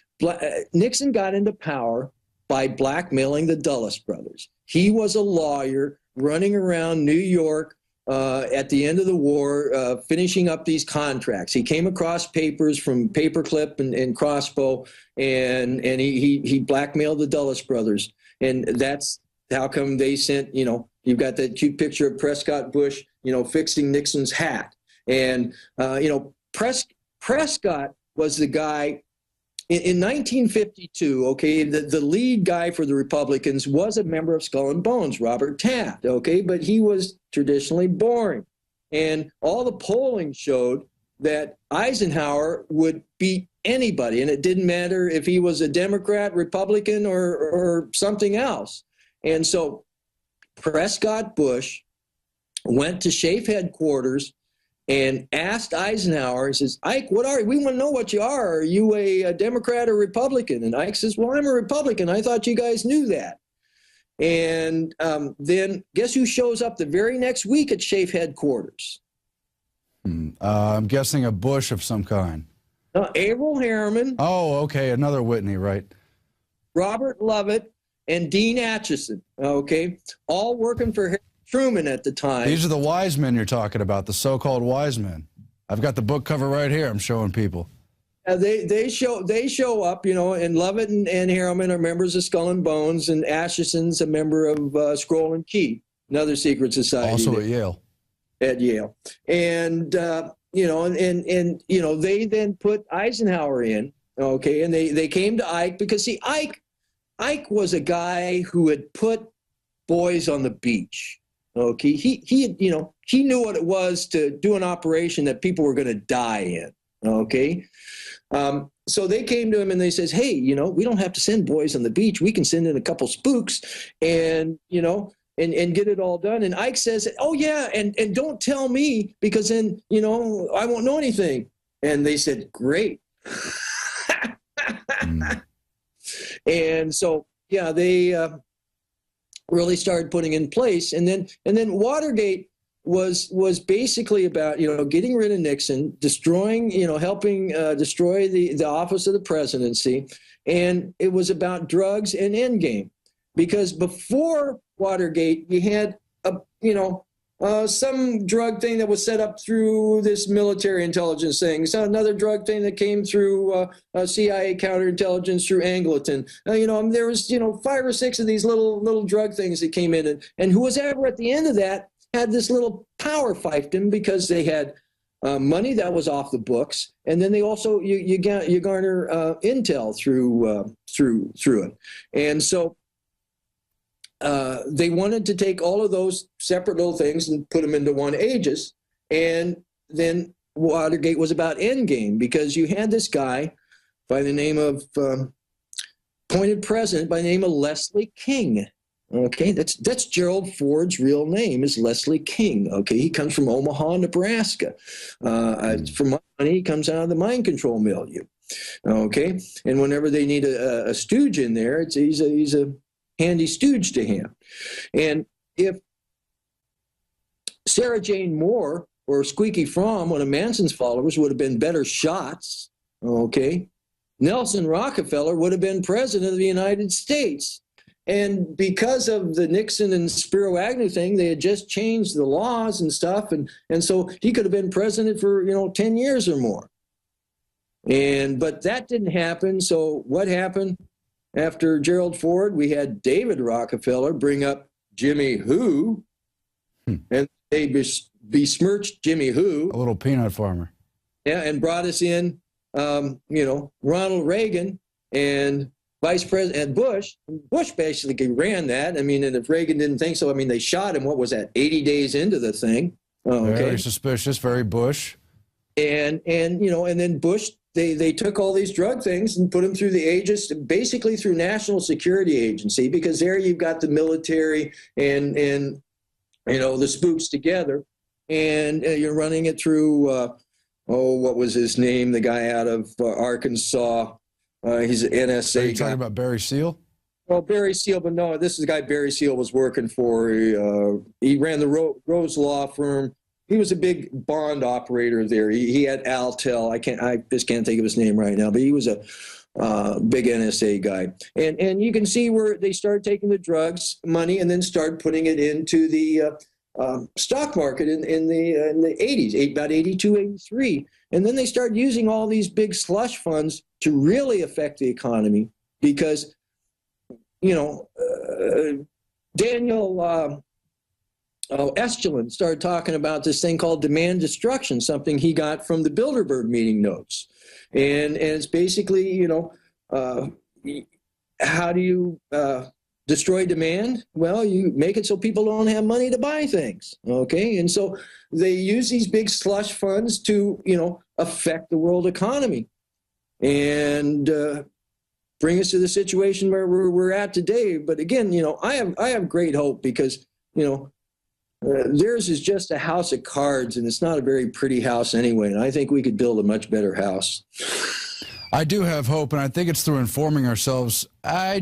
Nixon got into power by blackmailing the Dulles brothers. He was a lawyer running around New York at the end of the war, finishing up these contracts. He came across papers from Paperclip and Crossbow, and he blackmailed the Dulles brothers. And that's how come they sent, you've got that cute picture of Prescott Bush, fixing Nixon's hat. And, Prescott was the guy in 1952, okay, the lead guy for the Republicans was a member of Skull and Bones, Robert Taft, okay, but he was traditionally boring. And all the polling showed that Eisenhower would beat anybody, and it didn't matter if he was a Democrat, Republican, or something else. And so Prescott Bush went to SHAEF headquarters and asked Eisenhower, he says, Ike, what are you? We want to know what you are. Are you a Democrat or Republican? And Ike says, well, I'm a Republican. I thought you guys knew that. And then guess who shows up the very next week at SHAEF headquarters? I'm guessing a Bush of some kind. Averell Harriman. Oh, okay, another Whitney, right. Robert Lovett and Dean Acheson, okay, all working for Truman at the time. These are the wise men you're talking about, the so-called wise men. I've got the book cover right here. I'm showing people. They show up, and Lovett and Harriman are members of Skull and Bones, and Acheson's a member of Scroll and Key, another secret society. Also at Yale. At Yale. And, they then put Eisenhower in, okay, and they came to Ike because, see, Ike was a guy who had put boys on the beach. Okay, he knew what it was to do an operation that people were going to die in. Okay, so they came to him and they says, hey, we don't have to send boys on the beach. We can send in a couple spooks and get it all done. And Ike says, oh yeah, and don't tell me, because then I won't know anything. And they said, great. And so yeah, they really started putting in place, and then Watergate was basically about getting rid of Nixon, destroying helping destroy the office of the presidency, and it was about drugs and endgame, because before Watergate you had some drug thing that was set up through this military intelligence thing. So another drug thing that came through CIA counterintelligence through Angleton. There was 5 or 6 of these little drug things that came in, and who was ever at the end of that had this little power fiefdom, because they had money that was off the books, and then they also you garner intel through it, and so. They wanted to take all of those separate little things and put them into one aegis. And then Watergate was about endgame, because you had this guy by the name of, appointed president by the name of Leslie King. Okay, that's Gerald Ford's real name, is Leslie King. Okay, he comes from Omaha, Nebraska. For money, he comes out of the mind control milieu. Okay, and whenever they need a stooge in there, he's a handy stooge to him. And if Sarah Jane Moore or Squeaky Fromm, one of Manson's followers, would have been better shots, okay, Nelson Rockefeller would have been president of the United States. And because of the Nixon and Spiro Agnew thing, they had just changed the laws and stuff, and so he could have been president for 10 years or more. But that didn't happen. So what happened? After Gerald Ford, we had David Rockefeller bring up Jimmy Who, and they besmirched Jimmy Who. A little peanut farmer. Yeah, and brought us in, Ronald Reagan and Vice President Bush. Bush basically ran that. I mean, and if Reagan didn't think so, they shot him, what was that, 80 days into the thing. Okay. Very suspicious, very Bush. And then Bush, they took all these drug things and put them through the aegis, basically through National Security Agency, because there you've got the military and the spooks together, and you're running it through, what was his name? The guy out of Arkansas. He's an NSA Are you guy. talking about Barry Seal? Well, Barry Seal, but no, this is the guy Barry Seal was working for. He ran the Rose Law Firm. He was a big bond operator there. He had Altel. I just can't think of his name right now, but he was a big NSA guy. And you can see where they started taking the drugs money and then started putting it into the stock market in the 80s, about 82, 83. And then they started using all these big slush funds to really affect the economy because, Daniel Estulin started talking about this thing called demand destruction, something he got from the Bilderberg meeting notes. And it's basically, how do you destroy demand? Well, you make it so people don't have money to buy things, okay? And so they use these big slush funds to, affect the world economy and bring us to the situation where we're at today. But again, I have great hope because, theirs is just a house of cards, and it's not a very pretty house anyway. And I think we could build a much better house. I do have hope, and I think it's through informing ourselves. I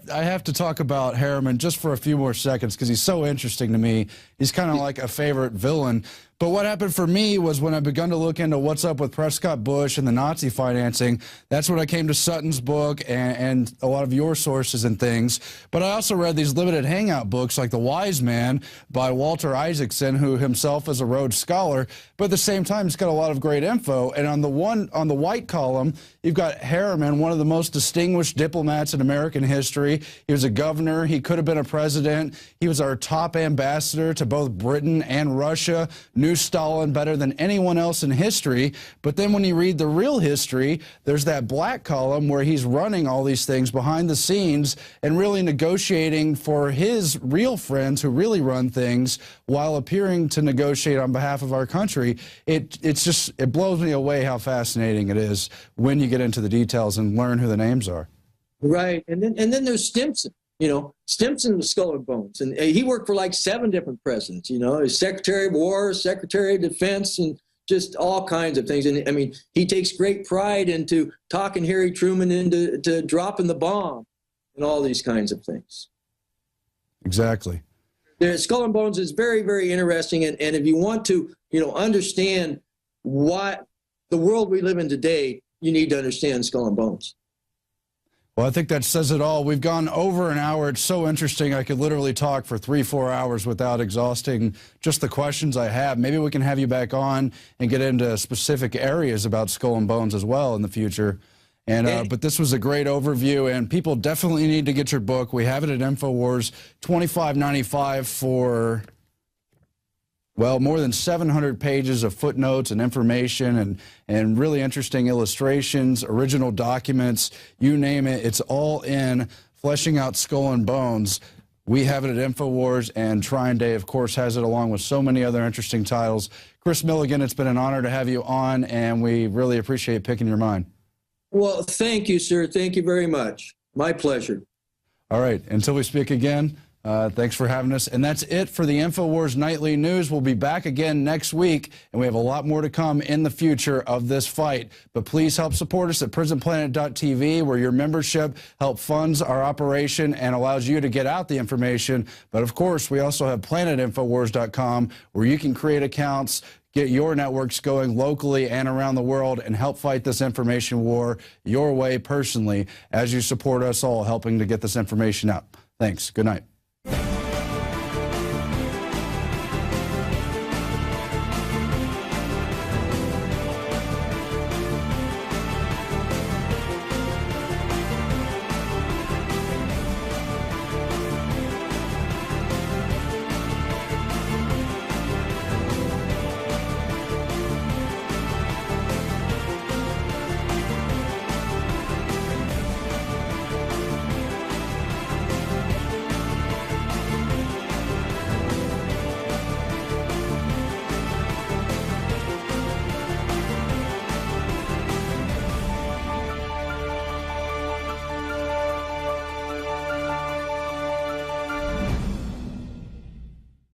have to talk about Harriman just for a few more seconds because he's so interesting to me. He's kind of like a favorite villain. But what happened for me was when I begun to look into what's up with Prescott Bush and the Nazi financing, that's when I came to Sutton's book and a lot of your sources and things. But I also read these limited hangout books like The Wise Man by Walter Isaacson, who himself is a Rhodes Scholar. But at the same time, it's got a lot of great info. And on the white column, you've got Harriman, one of the most distinguished diplomats in American history. He was a governor. He could have been a president. He was our top ambassador to both Britain and Russia. Knew Stalin better than anyone else in history. But then when you read the real history, there's that black column where he's running all these things behind the scenes and really negotiating for his real friends who really run things while appearing to negotiate on behalf of our country. It blows me away how fascinating it is when you get into the details and learn who the names are. Right. And then there's Stimson. Stimson was Skull and Bones, and he worked for like 7 different presidents, as Secretary of War, Secretary of Defense, and just all kinds of things. And I mean, he takes great pride into talking Harry Truman into dropping the bomb and all these kinds of things. Exactly. The Skull and Bones is very, very interesting. And if you want to, understand what the world we live in today, you need to understand Skull and Bones. Well, I think that says it all. We've gone over an hour. It's so interesting. I could literally talk for 3-4 hours without exhausting just the questions I have. Maybe we can have you back on and get into specific areas about Skull and Bones as well in the future. But this was a great overview, and people definitely need to get your book. We have it at InfoWars, $25.95 for, well, more than 700 pages of footnotes and information and really interesting illustrations, original documents, you name it. It's all in Fleshing Out Skull and Bones. We have it at InfoWars, and Trine Day, of course, has it along with so many other interesting titles. Kris Millegan, it's been an honor to have you on, and we really appreciate picking your mind. Well, thank you, sir. Thank you very much. My pleasure. All right. Until we speak again, thanks for having us. And that's it for the InfoWars Nightly News. We'll be back again next week, and we have a lot more to come in the future of this fight. But please help support us at prisonplanet.tv, where your membership helps funds our operation and allows you to get out the information. But, of course, we also have planetinfowars.com, where you can create accounts, get your networks going locally and around the world, and help fight this information war your way personally as you support us all helping to get this information out. Thanks. Good night.